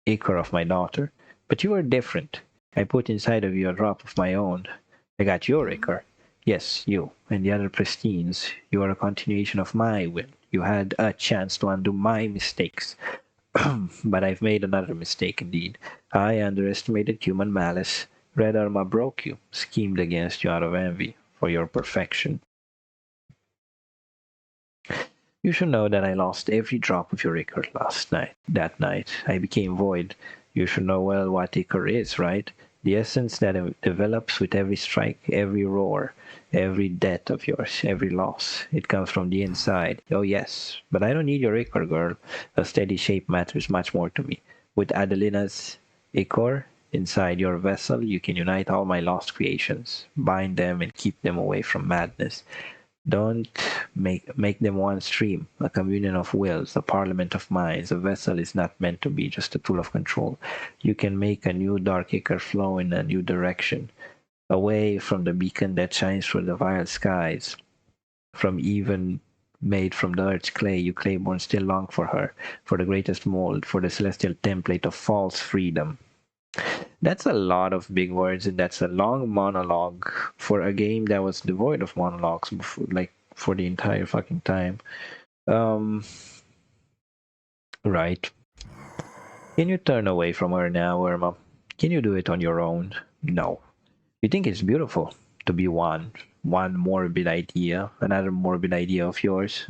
ichor of my daughter. But you were different. I put inside of you a drop of my own. I got your ichor. Yes, you and the other pristines. You are a continuation of my will. You had a chance to undo my mistakes. But I've made another mistake indeed. I underestimated human malice. Red Arma broke you, schemed against you out of envy for your perfection. You should know that I lost every drop of your ichor last night. That night, I became void. You should know well what ichor is, right? The essence that develops with every strike, every roar, every death of yours, every loss. It comes from the inside. Oh, yes. But I don't need your ichor, girl. A steady shape matters much more to me. With Adelina's ichor inside your vessel, you can unite all my lost creations, bind them, and keep them away from madness. Don't make them one stream, a communion of wills, a parliament of minds. A vessel is not meant to be just a tool of control. You can make a new dark acre flow in a new direction, away from the beacon that shines through the vile skies. From even made from the earth's clay, you Clayborn still long for her, for the greatest mold, for the celestial template of false freedom. That's a lot of big words, and that's a long monologue for a game that was devoid of monologues before, like for the entire fucking time. Um, right. Can you turn away from her now, Irma? Can you do it on your own? No. You think it's beautiful to be one morbid idea, another morbid idea of yours?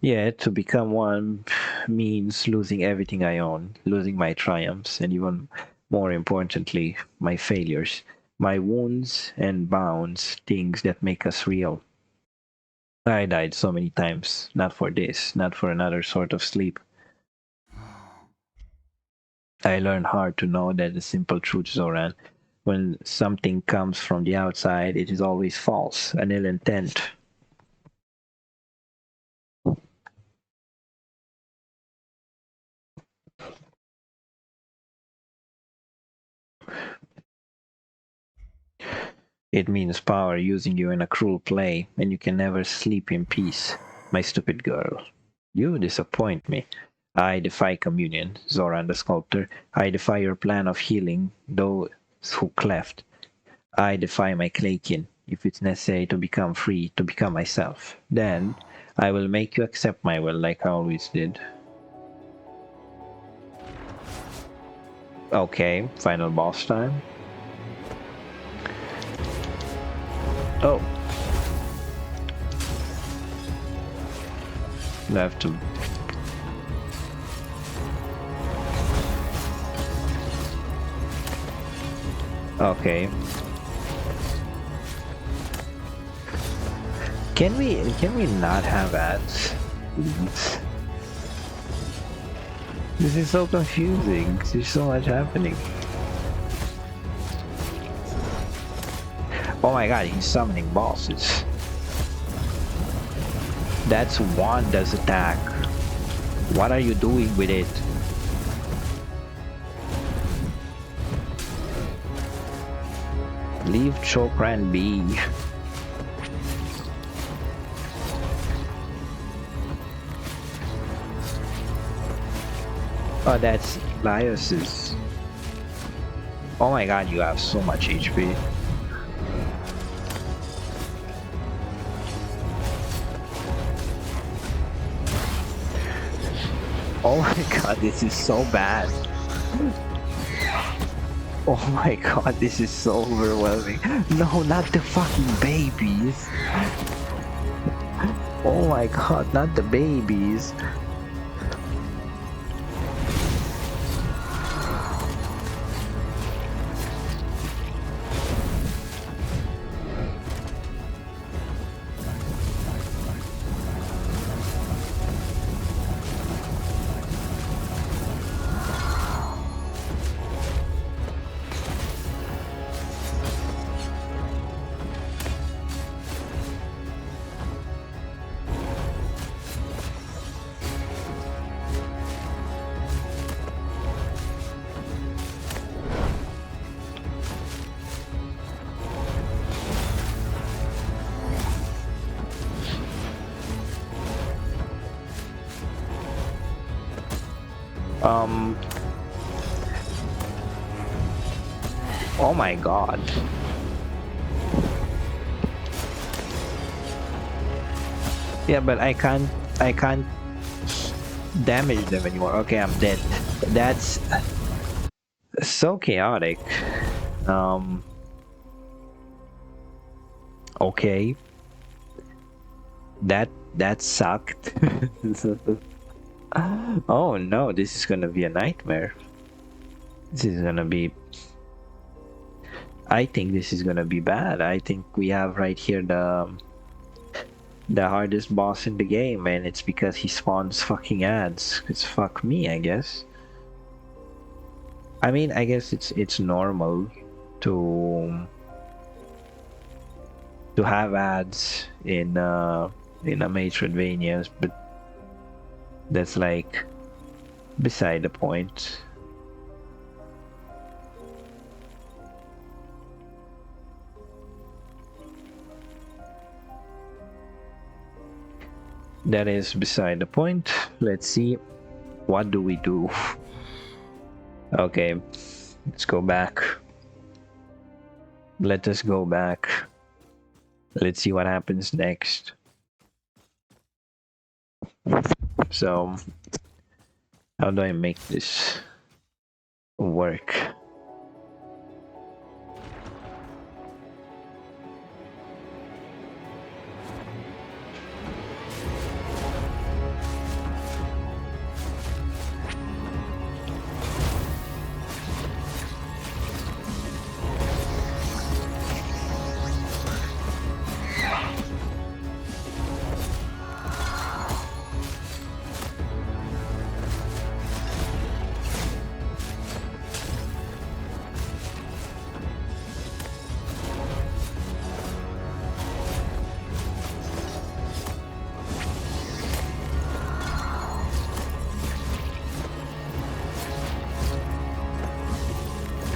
Yeah, to become one means losing everything I own, losing my triumphs, and even more importantly, my failures, my wounds and bounds, things that make us real. I died so many times, not for this, not for another sort of sleep. I learned hard to know that the simple truth, Zoran, when something comes from the outside, it is always false, an ill intent. It means power using you in a cruel play, and you can never sleep in peace, my stupid girl. You disappoint me. I defy communion, Zoran the sculptor. I defy your plan of healing those who cleft. I defy my Claykin, if it's necessary to become free, to become myself. Then I will make you accept my will like I always did. Okay, final boss time. Oh, I have to. Okay. Can we not have ads? Please? This is so confusing. There's so much happening. Oh my god, he's summoning bosses. That's Wanda's attack. What are you doing with it? Leave Chokran be. Oh, that's Laios's. Oh my god, you have so much HP. Oh my god, this is so bad. Oh my god, this is so overwhelming. No, not the fucking babies. Oh my god, not the babies. Oh my god. Yeah, but I can't damage them anymore. Okay, I'm dead. That's so chaotic. Um okay. That sucked. Oh no, this is gonna be a nightmare. This is gonna be I think this is gonna be bad. I think we have right here the hardest boss in the game, and it's because he spawns fucking ads. It's fuck me, I guess. I mean, I guess it's normal to have ads in a metroidvanias, but that's like beside the point. That is beside the point. Let's see, what do we do? Okay, let's go back. Let us go back. Let's see what happens next. So, how do I make this work?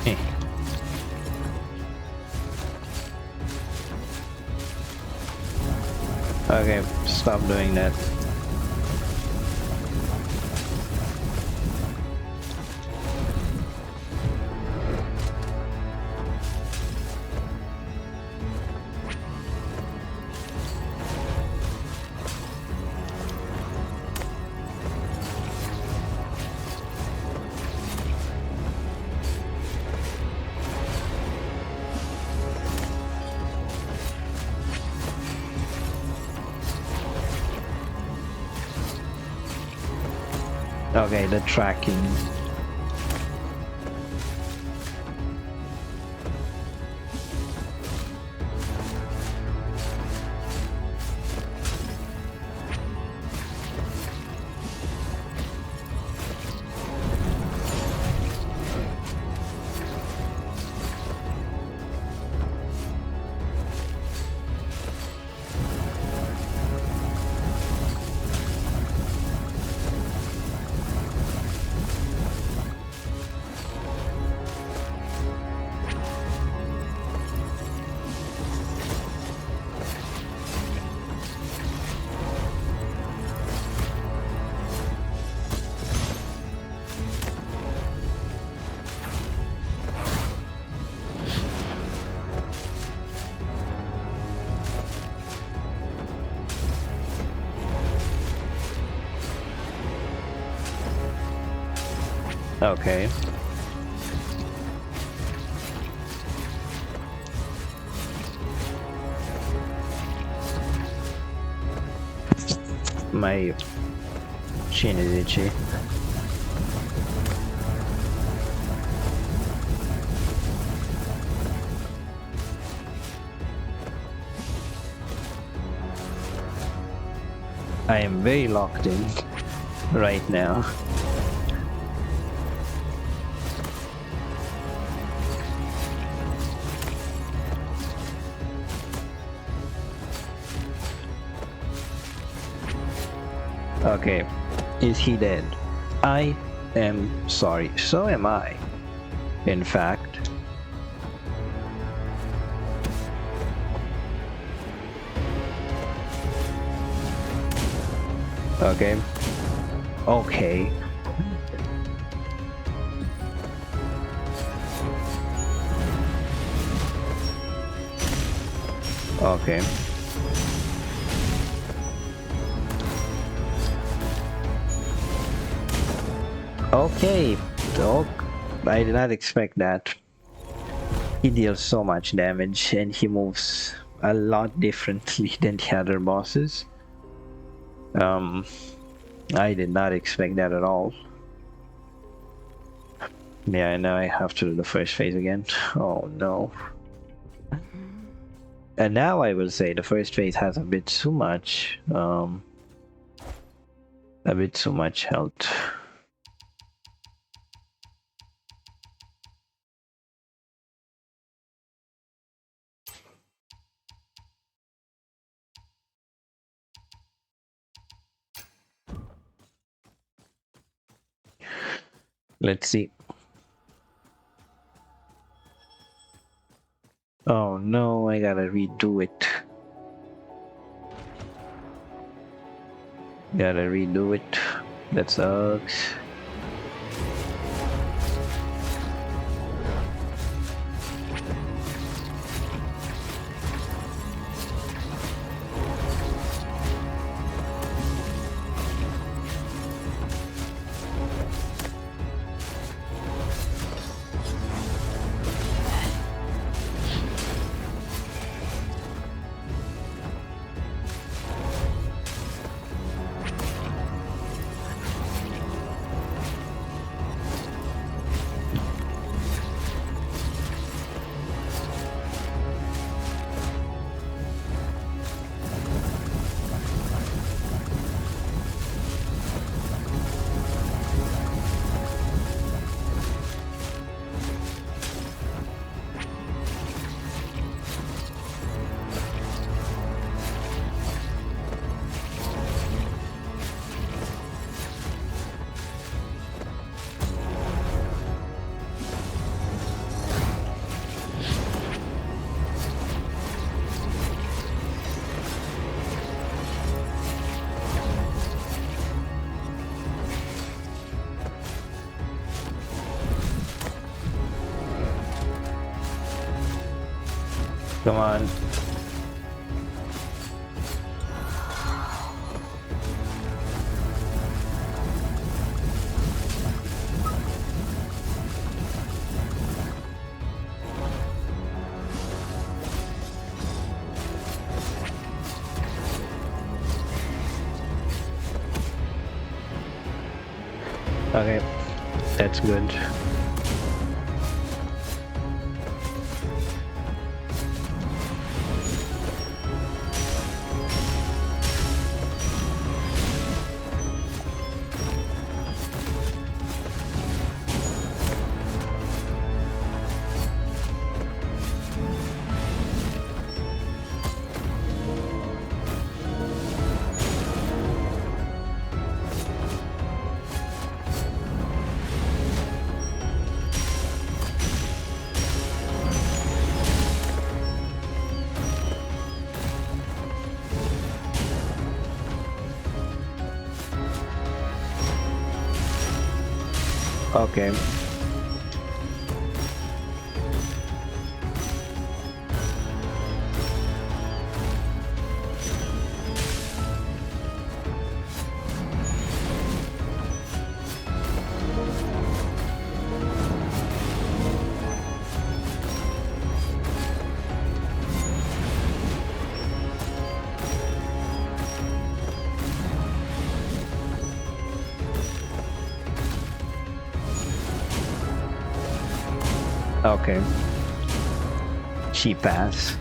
Eh. Okay, stop doing that. Okay, the tracking. Okay. My chin is itchy. I am very locked in right now. Okay, is he dead? I am sorry. So am I. In fact. Okay. Okay. Okay. Okay. Oh, I did not expect that. He deals so much damage and he moves a lot differently than the other bosses. I did not expect that at all. Yeah, now I have to do the first phase again. Oh no. And now I will say the first phase has a bit too much health. Let's see. Oh no, I gotta redo it. Gotta redo it. That sucks. Come on. Okay, that's good. Okay. Okay. She pass.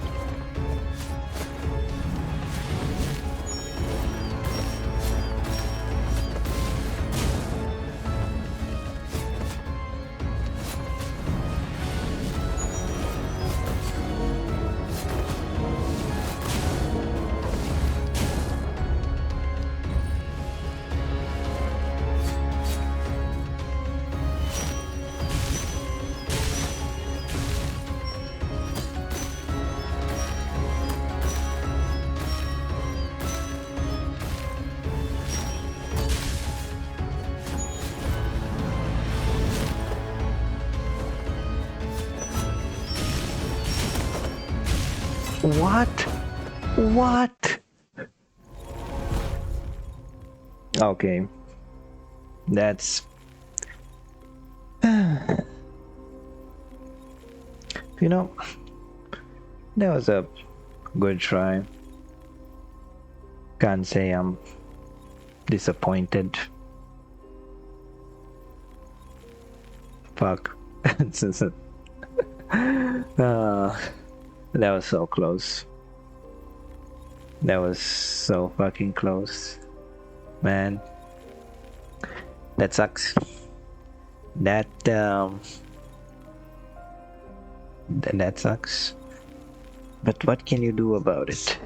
What? What? Okay. That's you know, that was a good try. Can't say I'm disappointed. Fuck. uh, that was so close. That was so fucking close. Man. That sucks. That that sucks. But what can you do about it?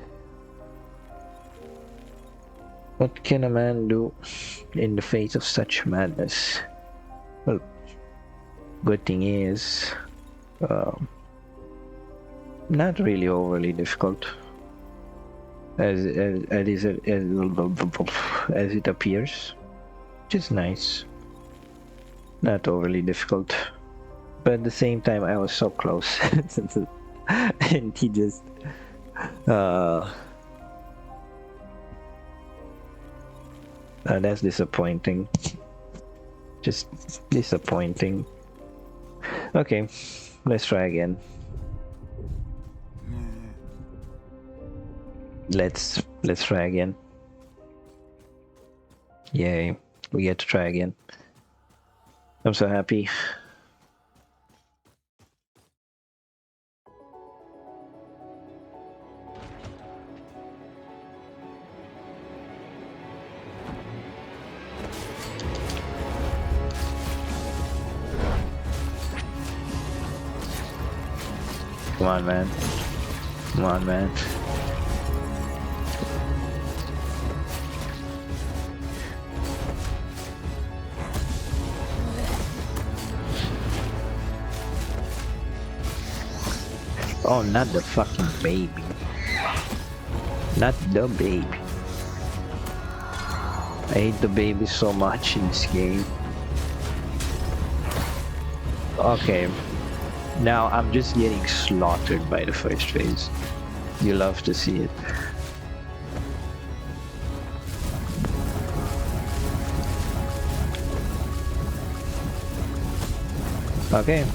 What can a man do in the face of such madness? Well, Good thing is, not really overly difficult as it appears, which is nice. Not overly difficult, but at the same time, I was so close, and he just that's disappointing. Just disappointing. Okay, let's try again. Let's try again. Yay, we get to try again. I'm so happy. Come on, man. Come on, man. Oh, not the fucking baby. Not the baby. I hate the baby so much in this game. Okay. Now I'm just getting slaughtered by the first phase. You love to see it. Okay.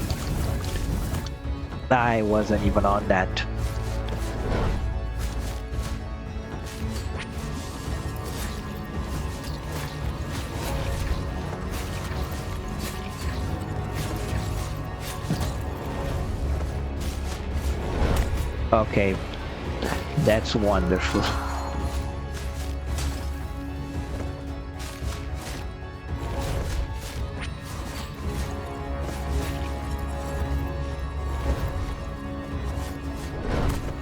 I wasn't even on that. Okay, that's wonderful.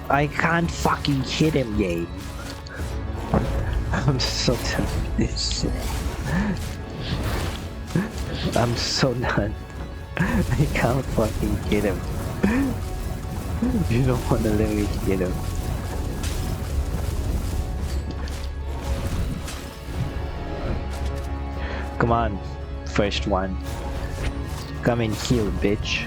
I can't fucking hit him, yay. I'm so done with this shit. I'm so done. I can't fucking hit him. You don't want to let me hit him. Come on, first one. Come and heal, bitch.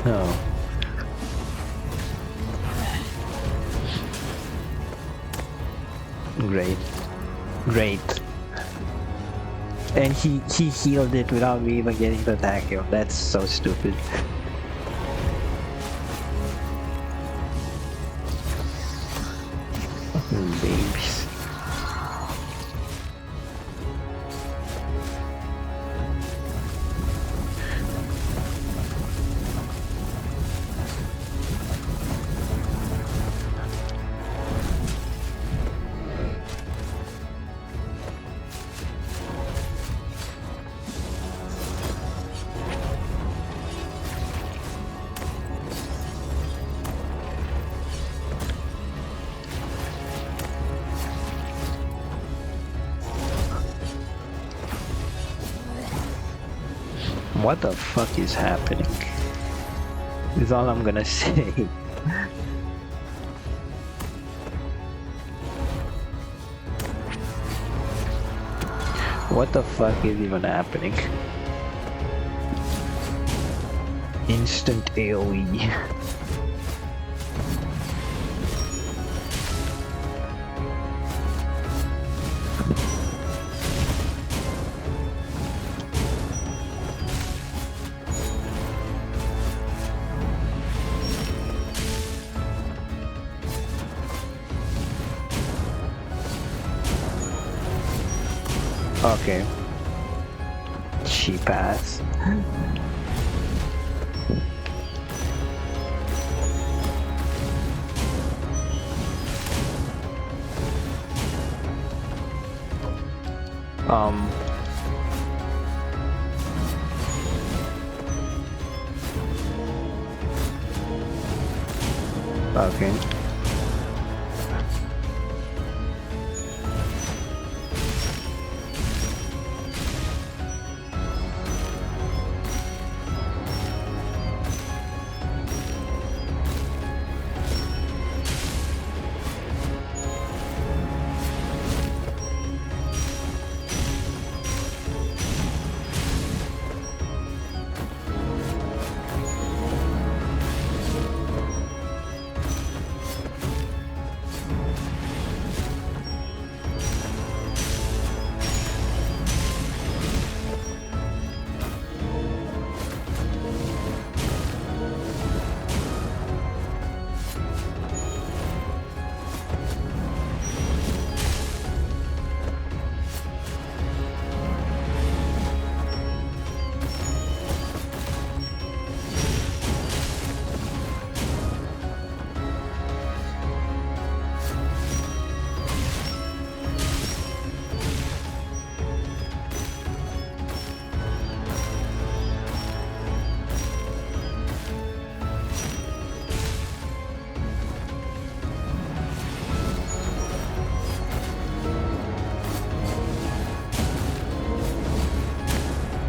Oh. Great. Great. And he healed it without me even getting to attack him. That's so stupid. Fucking babies. What the fuck is happening? Is all I'm gonna say. What the fuck is even happening? Instant AoE. Okay. Cheap ass. Okay.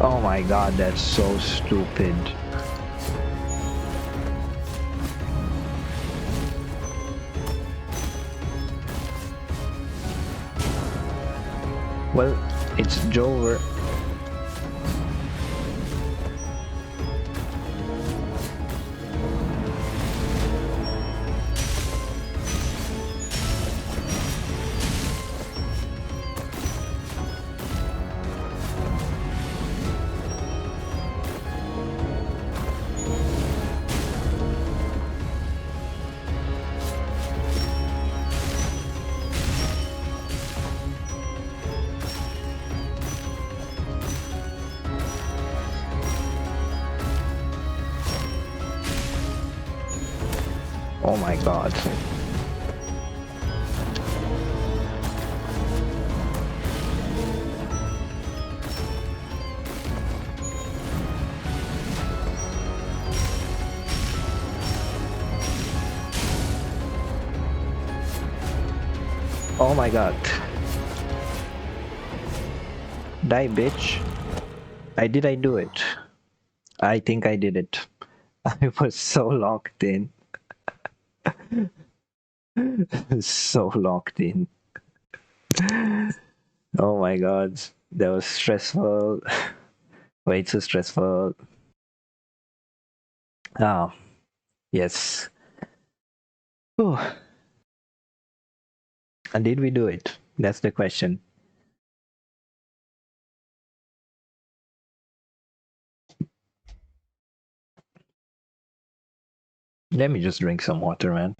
Oh my god, that's so stupid. Well, it's Jover. Oh my god. Oh my god. Die, bitch. I do it? I think I did it. I was so locked in. So locked in. Oh my god. That was stressful. Wait, so stressful. Ah, yes. Whew. And did we do it? That's the question. Let me just drink some water, man.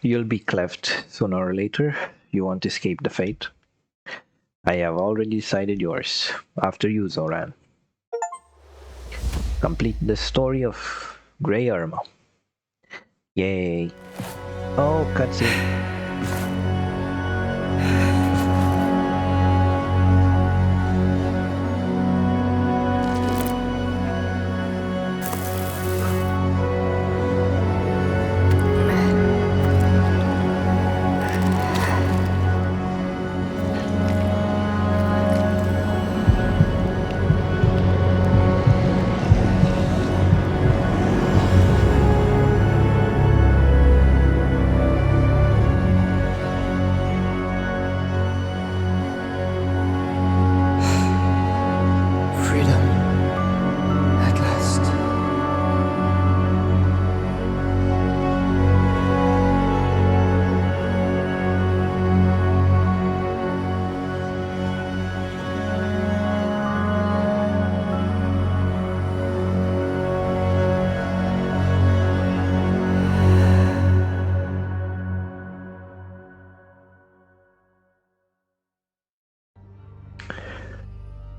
You'll be cleft sooner or later. You won't escape the fate. I have already decided yours. After you, Zoran. Complete the story of Grey Irma. Yay. Oh, cutscene. Freedom. At last.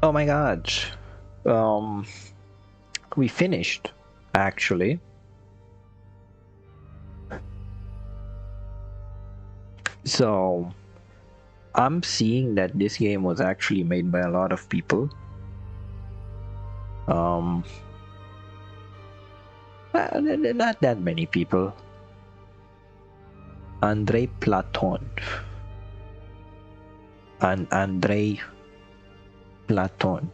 Oh my god. Um, we finished, actually. So, I'm seeing that this game was actually made by a lot of people. Um, not that many people. Andrei Platon. And Andrei Platon.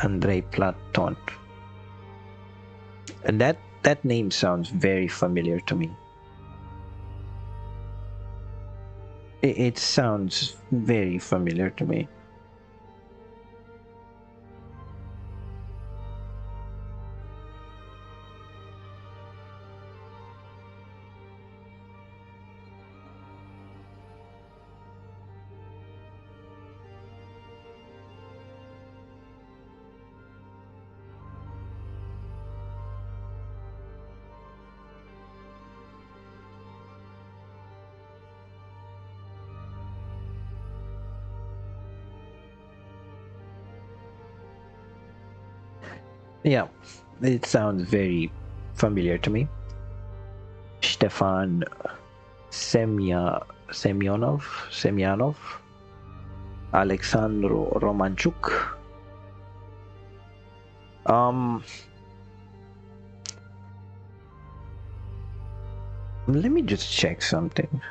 Andrei Platon. And that name sounds very familiar to me. It sounds very familiar to me. Yeah, it sounds very familiar to me. Stefan Semyonov, Alexandro Romanchuk. Um, Let me just check something.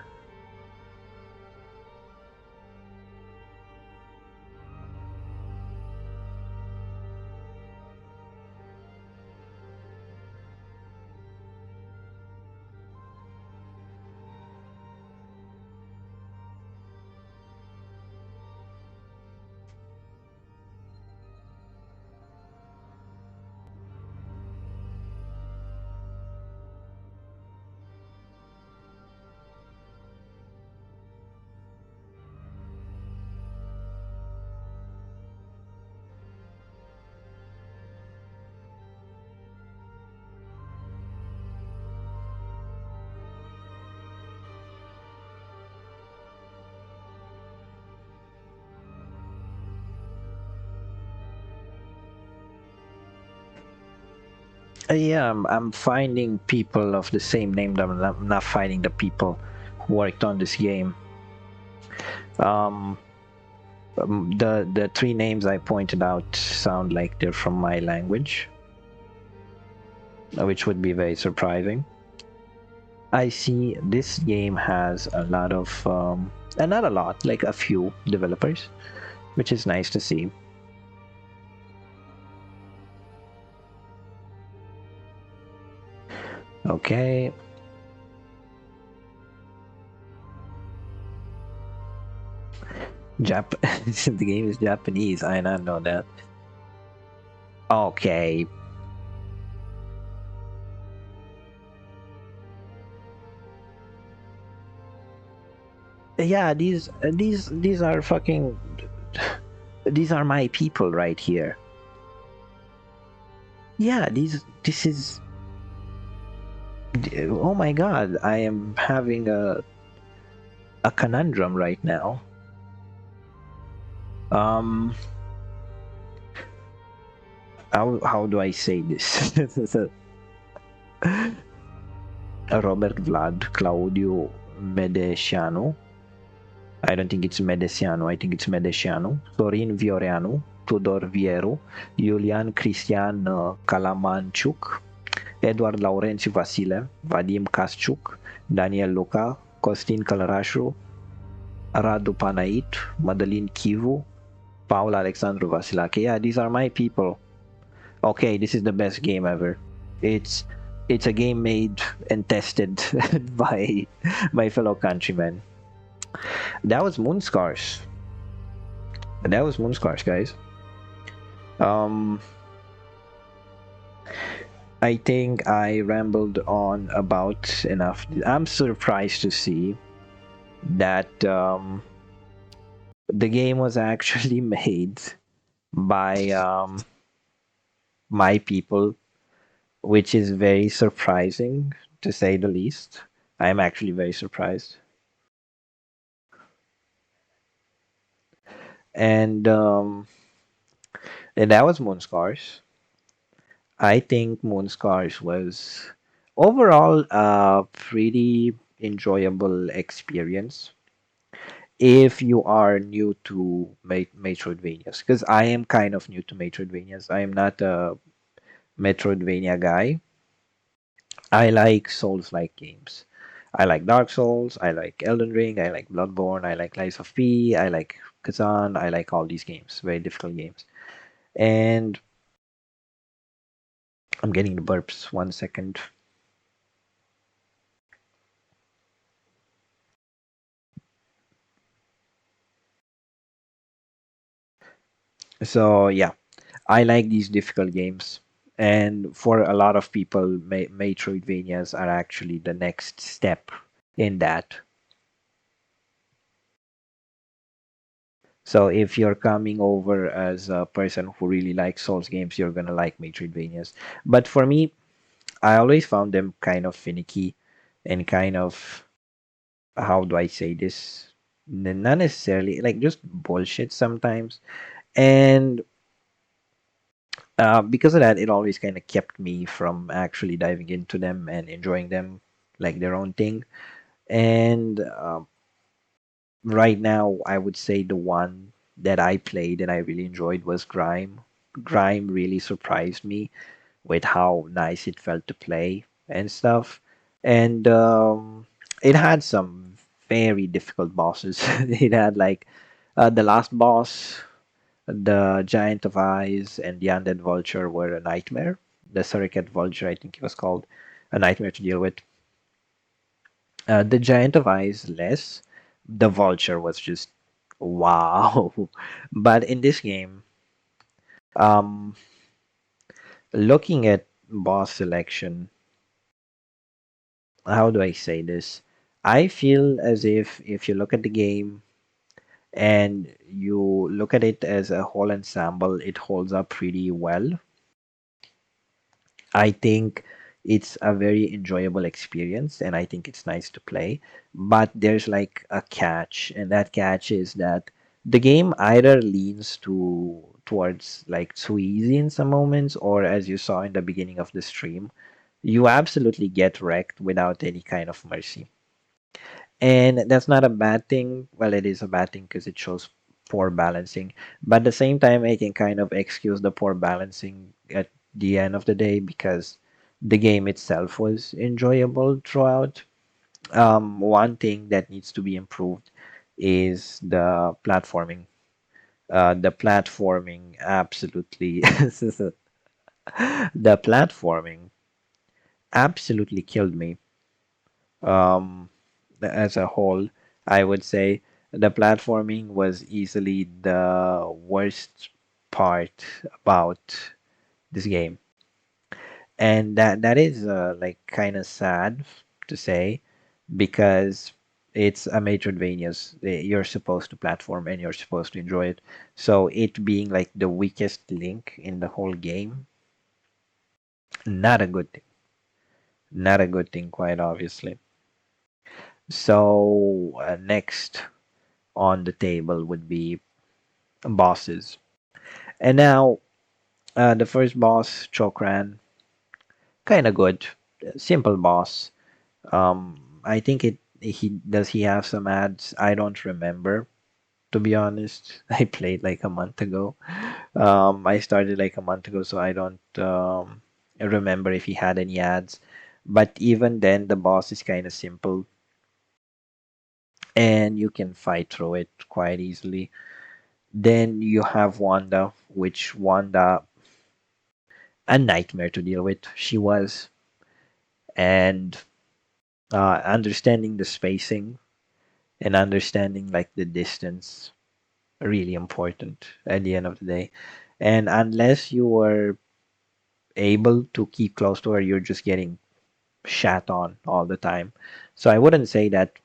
Yeah, I'm finding people of the same name. I'm not finding the people who worked on this game. Um, the three names I pointed out sound like they're from my language, which would be very surprising. I see this game has a lot of, and not a lot, like a few developers, which is nice to see. Okay. The game is Japanese. I not know that. Okay. Yeah, these are fucking. These are my people right here. Yeah, this is. Oh my god, I am having a conundrum right now. Um, how do I say this? Robert Vlad Claudio Medesiano. I don't think it's Medesiano. I think it's Medesiano. Sorin Vioreanu, Tudor Viero, Iulian Cristian Kalamanchuk, Edward Laurențiu Vasile, Vadim Kasciuc, Daniel Luca, Costin Călărașu, Radu Panait, Madeleine Kivu, Paul Alexandru Vasilake. Yeah, these are my people. Okay, this is the best game ever. It's it's a game made and tested by my fellow countrymen. That was Moonscars. That was Moonscars, guys. Um, I think I rambled on about enough. I'm surprised to see that the game was actually made by my people, which is very surprising to say the least. I'm actually very surprised. And and that was Moonscars. I think Moonscars was overall pretty enjoyable experience if you are new to Metroidvanias, because I am kind of new to Metroidvanias. I am not a Metroidvania guy. I like Souls-like games. I like Dark Souls, I like Elden Ring, I like Bloodborne, I like Lies of P, I like Kazan, I like all these games, very difficult games. And I'm getting the burps. 1 second. So yeah, I like these difficult games. And for a lot of people, Metroidvanias are actually the next step in that. So if you're coming over as a person who really likes Souls games, you're gonna like Metroidvanias. But for me, I always found them kind of finicky and kind of, how do I say this? Not necessarily like just bullshit sometimes. And because of that, it always kind of kept me from actually diving into them and enjoying them like their own thing. And right now, I would say the one that I played and I really enjoyed was Grime. Grime really surprised me with how nice it felt to play and stuff. And it had some very difficult bosses. It had like the last boss, the Giant of Eyes, and the Undead Vulture were a nightmare. The Surrogate Vulture, I think it was called, a nightmare to deal with. The Giant of Eyes, less. The Vulture was just wow. But in this game, um, looking at boss selection, how do I say this? I feel as if you look at the game and you look at it as a whole ensemble, it holds up pretty well. I think it's a very enjoyable experience and I think it's nice to play. But there's like a catch, and that catch is that the game either leans towards like too easy in some moments, or as you saw in the beginning of the stream, you absolutely get wrecked without any kind of mercy. And that's not a bad thing. Well, it is a bad thing because it shows poor balancing. But at the same time, I can kind of excuse the poor balancing at the end of the day because the game itself was enjoyable throughout. One thing that needs to be improved is the platforming. The platforming absolutely, the platforming absolutely killed me. Um, as a whole, I would say the platforming was easily the worst part about this game, and that is like kind of sad to say because it's a Metroidvanias. You're supposed to platform and you're supposed to enjoy it. So it being like the weakest link in the whole game, not a good thing. Not a good thing, quite obviously. So next on the table would be bosses. And now the first boss, Chokran, kind of good, simple boss. I think he have some ads. I don't remember, to be honest. I played like a month ago. I started like a month ago, so I don't remember if he had any ads. But even then, the boss is kind of simple, and you can fight through it quite easily. Then you have Wanda, which Wanda a nightmare to deal with. She was, and understanding the spacing and understanding like the distance really important at the end of the day. And unless you were able to keep close to her, you're just getting shat on all the time. So I wouldn't say that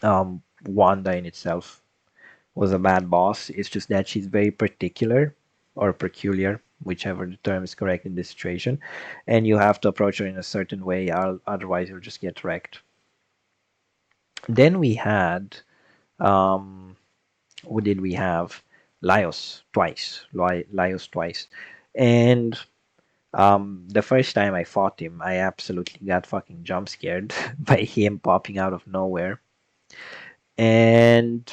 Wanda in itself was a bad boss. It's just that she's very particular or peculiar, whichever the term is correct in this situation, and you have to approach her in a certain way, otherwise you'll just get wrecked. Then we had, um, who did we have? Laios twice, and The first time I fought him, I absolutely got fucking jump scared by him popping out of nowhere. And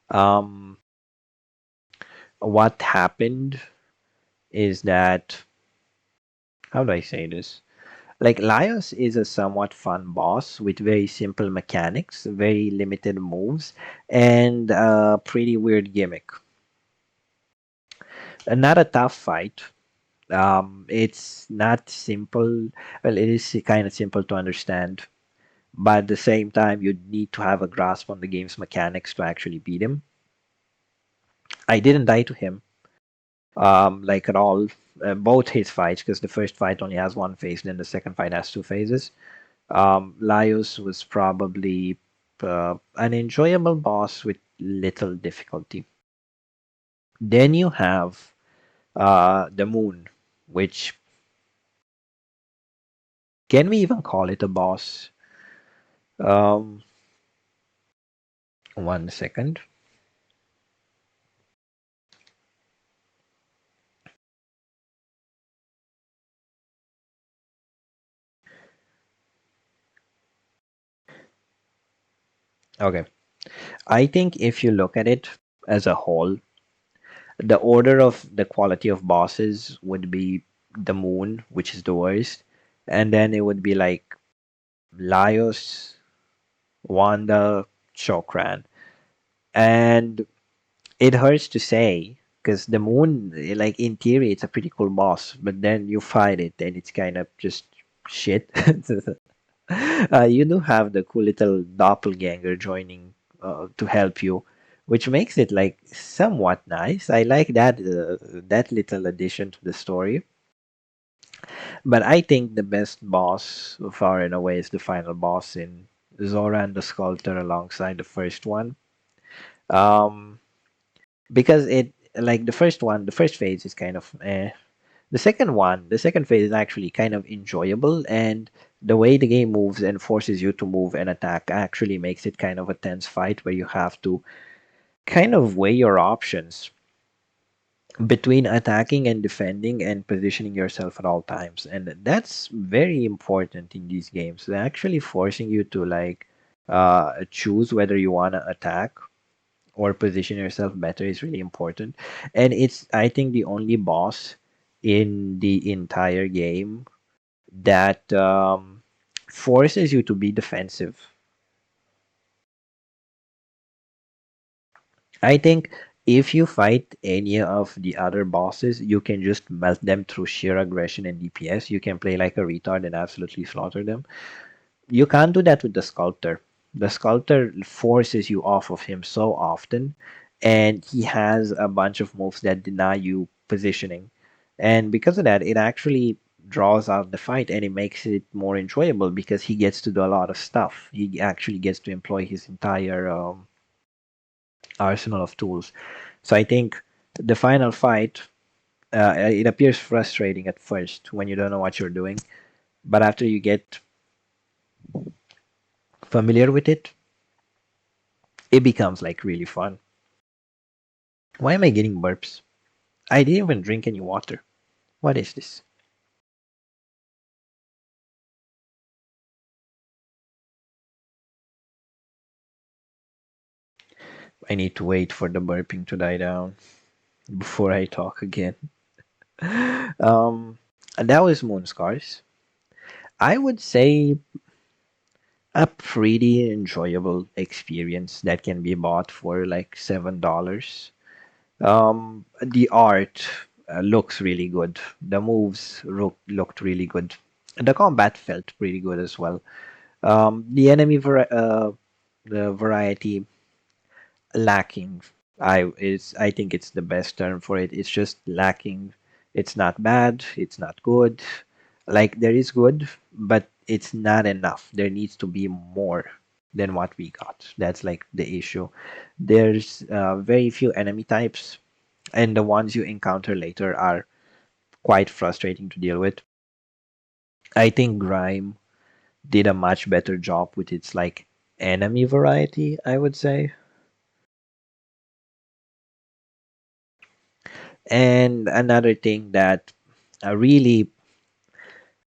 um, what happened is that, how do I say this? Like, Laios is a somewhat fun boss with very simple mechanics, very limited moves, and a pretty weird gimmick. Not a tough fight. It's not simple. Well, it is kind of simple to understand, but at the same time, you need to have a grasp on the game's mechanics to actually beat him. I didn't die to him, like at all. Both his fights, because the first fight only has one phase, then the second fight has two phases. Laios was probably an enjoyable boss with little difficulty. Then you have the moon, which, can we even call it a boss? Um, 1 second. Okay. I think if you look at it as a whole, the order of the quality of bosses would be the moon, which is the worst, and then it would be like Laios, Wanda, Chokran. And it hurts to say because the moon, like in theory, it's a pretty cool boss, but then you fight it and it's kind of just shit. You do have the cool little doppelganger joining to help you, which makes it like somewhat nice. I like that little addition to the story. But I think the best boss, far and away, is the final boss in Zoran the Sculptor alongside the first one. Um, because it like the first one, the first phase is kind of the second one, the second phase is actually kind of enjoyable, and the way the game moves and forces you to move and attack actually makes it kind of a tense fight where you have to kind of weigh your options between attacking and defending and positioning yourself at all times. And that's very important in these games. They're actually forcing you to like choose whether you want to attack or position yourself better is really important. And it's, I think, the only boss in the entire game that forces you to be defensive. I think if you fight any of the other bosses, you can just melt them through sheer aggression and DPS. You can play like a retard and absolutely slaughter them. You can't do that with the sculptor. The sculptor forces you off of him so often, and he has a bunch of moves that deny you positioning. And because of that, it actually draws out the fight and it makes it more enjoyable because he gets to do a lot of stuff. He actually gets to employ his entire arsenal of tools. So I think the final fight, it appears frustrating at first when you don't know what you're doing, but after you get familiar with it, it becomes like really fun. Why am I getting burps? I didn't even drink any water. What is this? I need to wait for the burping to die down before I talk again. And that was Moonscars. I would say a pretty enjoyable experience that can be bought for like $7. The art looks really good. The moves looked really good. The combat felt pretty good as well. The the variety lacking. I think it's the best term for it. It's just lacking. It's not bad. It's not good. Like there is good, but it's not enough. There needs to be more than what we got. That's like the issue. There's very few enemy types, and the ones you encounter later are quite frustrating to deal with. I think Grime did a much better job with its like enemy variety, I would say. And another thing that really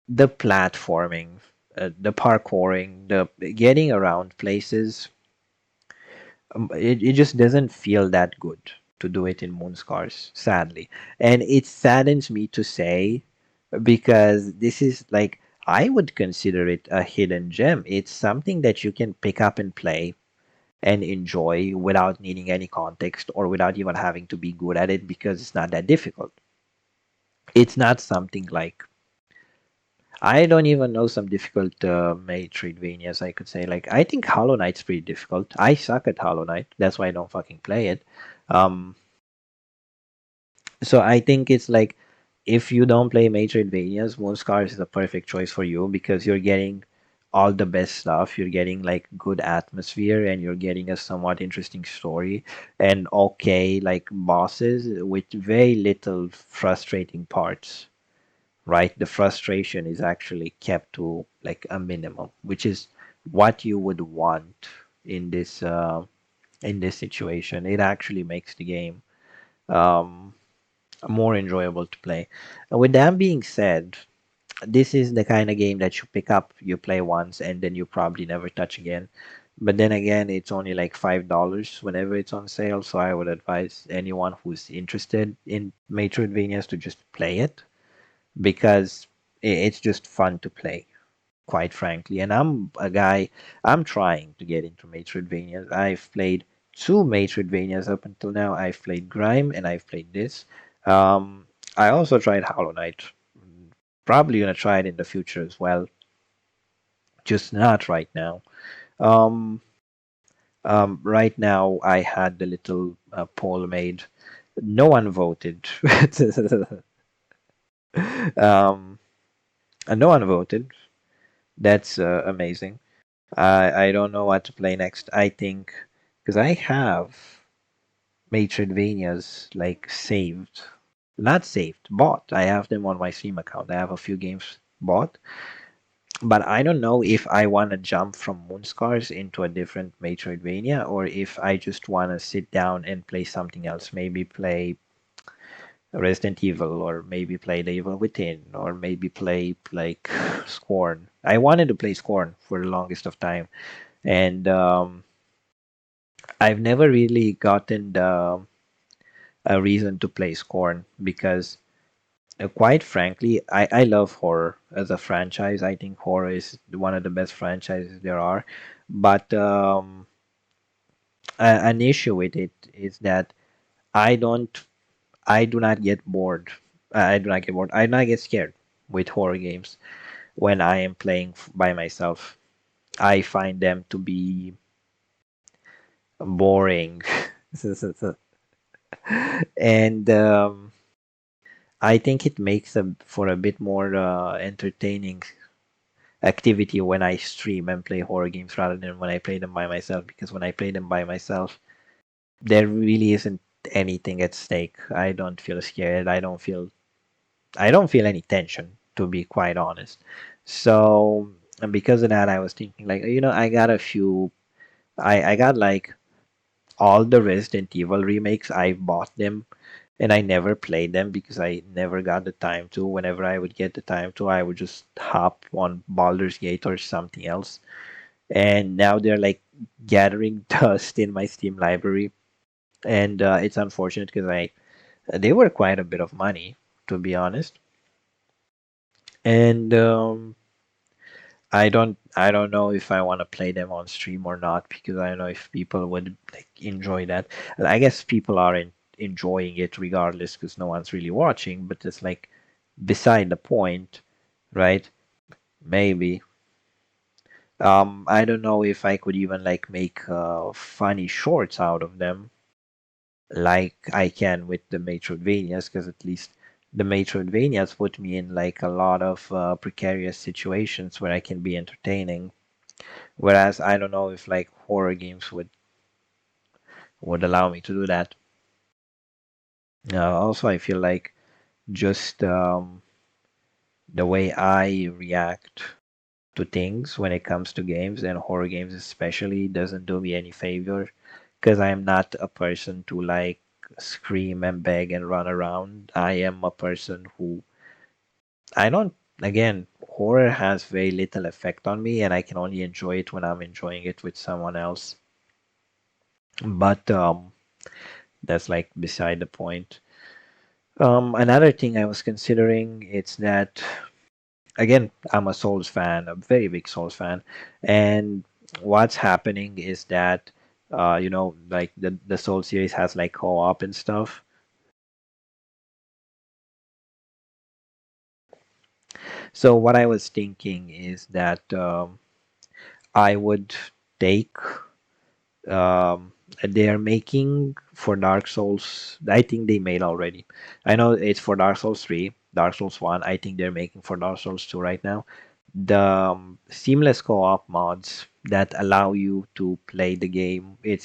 the platforming, the parkouring, the getting around places, it just doesn't feel that good to do it in Moonscars, sadly. And it saddens me to say because this is like, I would consider it a hidden gem. It's something that you can pick up and play and enjoy without needing any context or without even having to be good at it because it's not that difficult. It's not something like, I don't even know some difficult Metroidvanias I could say. Like, I think Hollow Knight's pretty difficult. I suck at Hollow Knight. That's why I don't fucking play it. Um, so I think it's like, if you don't play Metroidvanias, Moonscars is a perfect choice for you because you're getting all the best stuff. You're getting like good atmosphere and you're getting a somewhat interesting story and okay like bosses with very little frustrating parts, right? The frustration is actually kept to like a minimum, which is what you would want in this situation. It actually makes the game um, more enjoyable to play. And with that being said, this is the kind of game that you pick up, you play once, and then you probably never touch again. But then again, it's only like $5 whenever it's on sale. So I would advise anyone who's interested in Metroidvanias to just play it because it's just fun to play, quite frankly. And I'm a guy, I'm trying to get into Metroidvanias. I've played two Metroidvanias up until now. I've played Grime and I've played this. I also tried Hollow Knight. Probably gonna try it in the future as well, just not right now. Um, right now, I had the little poll made. No one voted. um, no one voted. That's amazing. I don't know what to play next. I think because I have Metroidvanias like saved, not saved, bought. I have them on my Steam account. I have a few games bought, but I don't know if I want to jump from Moonscars into a different Metroidvania or if I just want to sit down and play something else. Maybe play Resident Evil, or maybe play The Evil Within, or maybe play like Scorn. I wanted to play Scorn for the longest of time, and I've never really gotten a reason to play Scorn because, quite frankly, I love horror as a franchise. I think horror is one of the best franchises there are. But an issue with it is that I don't, I do not get bored. I do not get bored. I do not get scared with horror games when I am playing by myself. I find them to be boring. And I think it makes for a bit more entertaining activity when I stream and play horror games rather than when I play them by myself. Because when I play them by myself, there really isn't anything at stake. I don't feel scared. I don't feel any tension, to be quite honest. So, and because of that, I was thinking like, I got a few. I got like all the Resident Evil remakes. I bought them and I never played them because I never got the time to. Whenever I would get the time to, I would just hop on Baldur's Gate or something else. And now they're like gathering dust in my Steam library, and it's unfortunate because I they were quite a bit of money, to be honest. And I don't know if I want to play them on stream or not because I don't know if people would like enjoy that. And I guess people are enjoying it regardless because no one's really watching, but it's like beside the point, right? Maybe. I don't know if I could even like make funny shorts out of them like I can with the Metroidvanias because at least the Metroidvanias put me in like a lot of precarious situations where I can be entertaining. Whereas I don't know if like horror games would allow me to do that. Also, I feel like just the way I react to things when it comes to games and horror games especially doesn't do me any favor because I'm not a person to like scream and beg and run around. I am a person who I don't, again, horror has very little effect on me, and I can only enjoy it when I'm enjoying it with someone else. But that's like beside the point. Another thing I was considering it's that again I'm a Souls fan, a very big Souls fan, and what's happening is that like the Soul series has like co-op and stuff. So what I was thinking is that I would take they are making for Dark Souls. I think they made already. I know it's for Dark Souls 3, Dark Souls 1. I think they're making for Dark Souls 2 right now. The seamless co-op mods that allow you to play the game in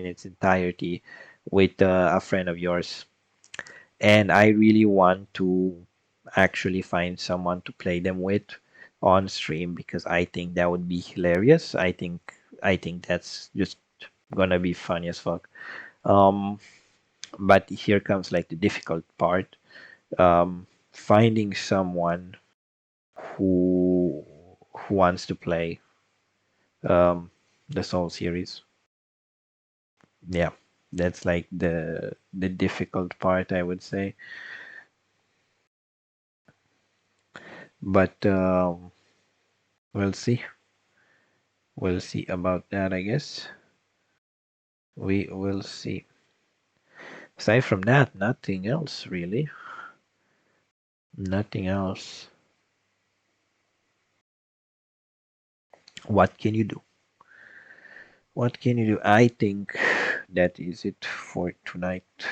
its entirety with a friend of yours. And I really want to actually find someone to play them with on stream because I think that would be hilarious. I think that's just gonna be funny as fuck. Um, but here comes like the difficult part. Finding someone who who wants to play the Soul series. Yeah, that's like the difficult part, I would say. But we'll see. We'll see about that, I guess. We will see. Aside from that, nothing else really. Nothing else. What can you do? What can you do? I think that is it for tonight.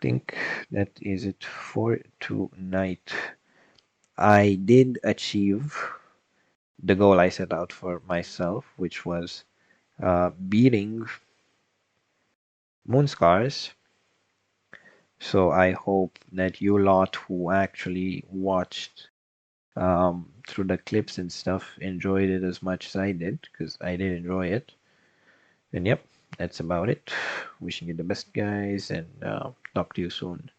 Think that is it for tonight. I did achieve the goal I set out for myself, which was beating moonscars. So I hope that you lot who actually watched through the clips and stuff enjoyed it as much as I did, because I did enjoy it. And yep, that's about it. Wishing you the best, guys, and talk to you soon.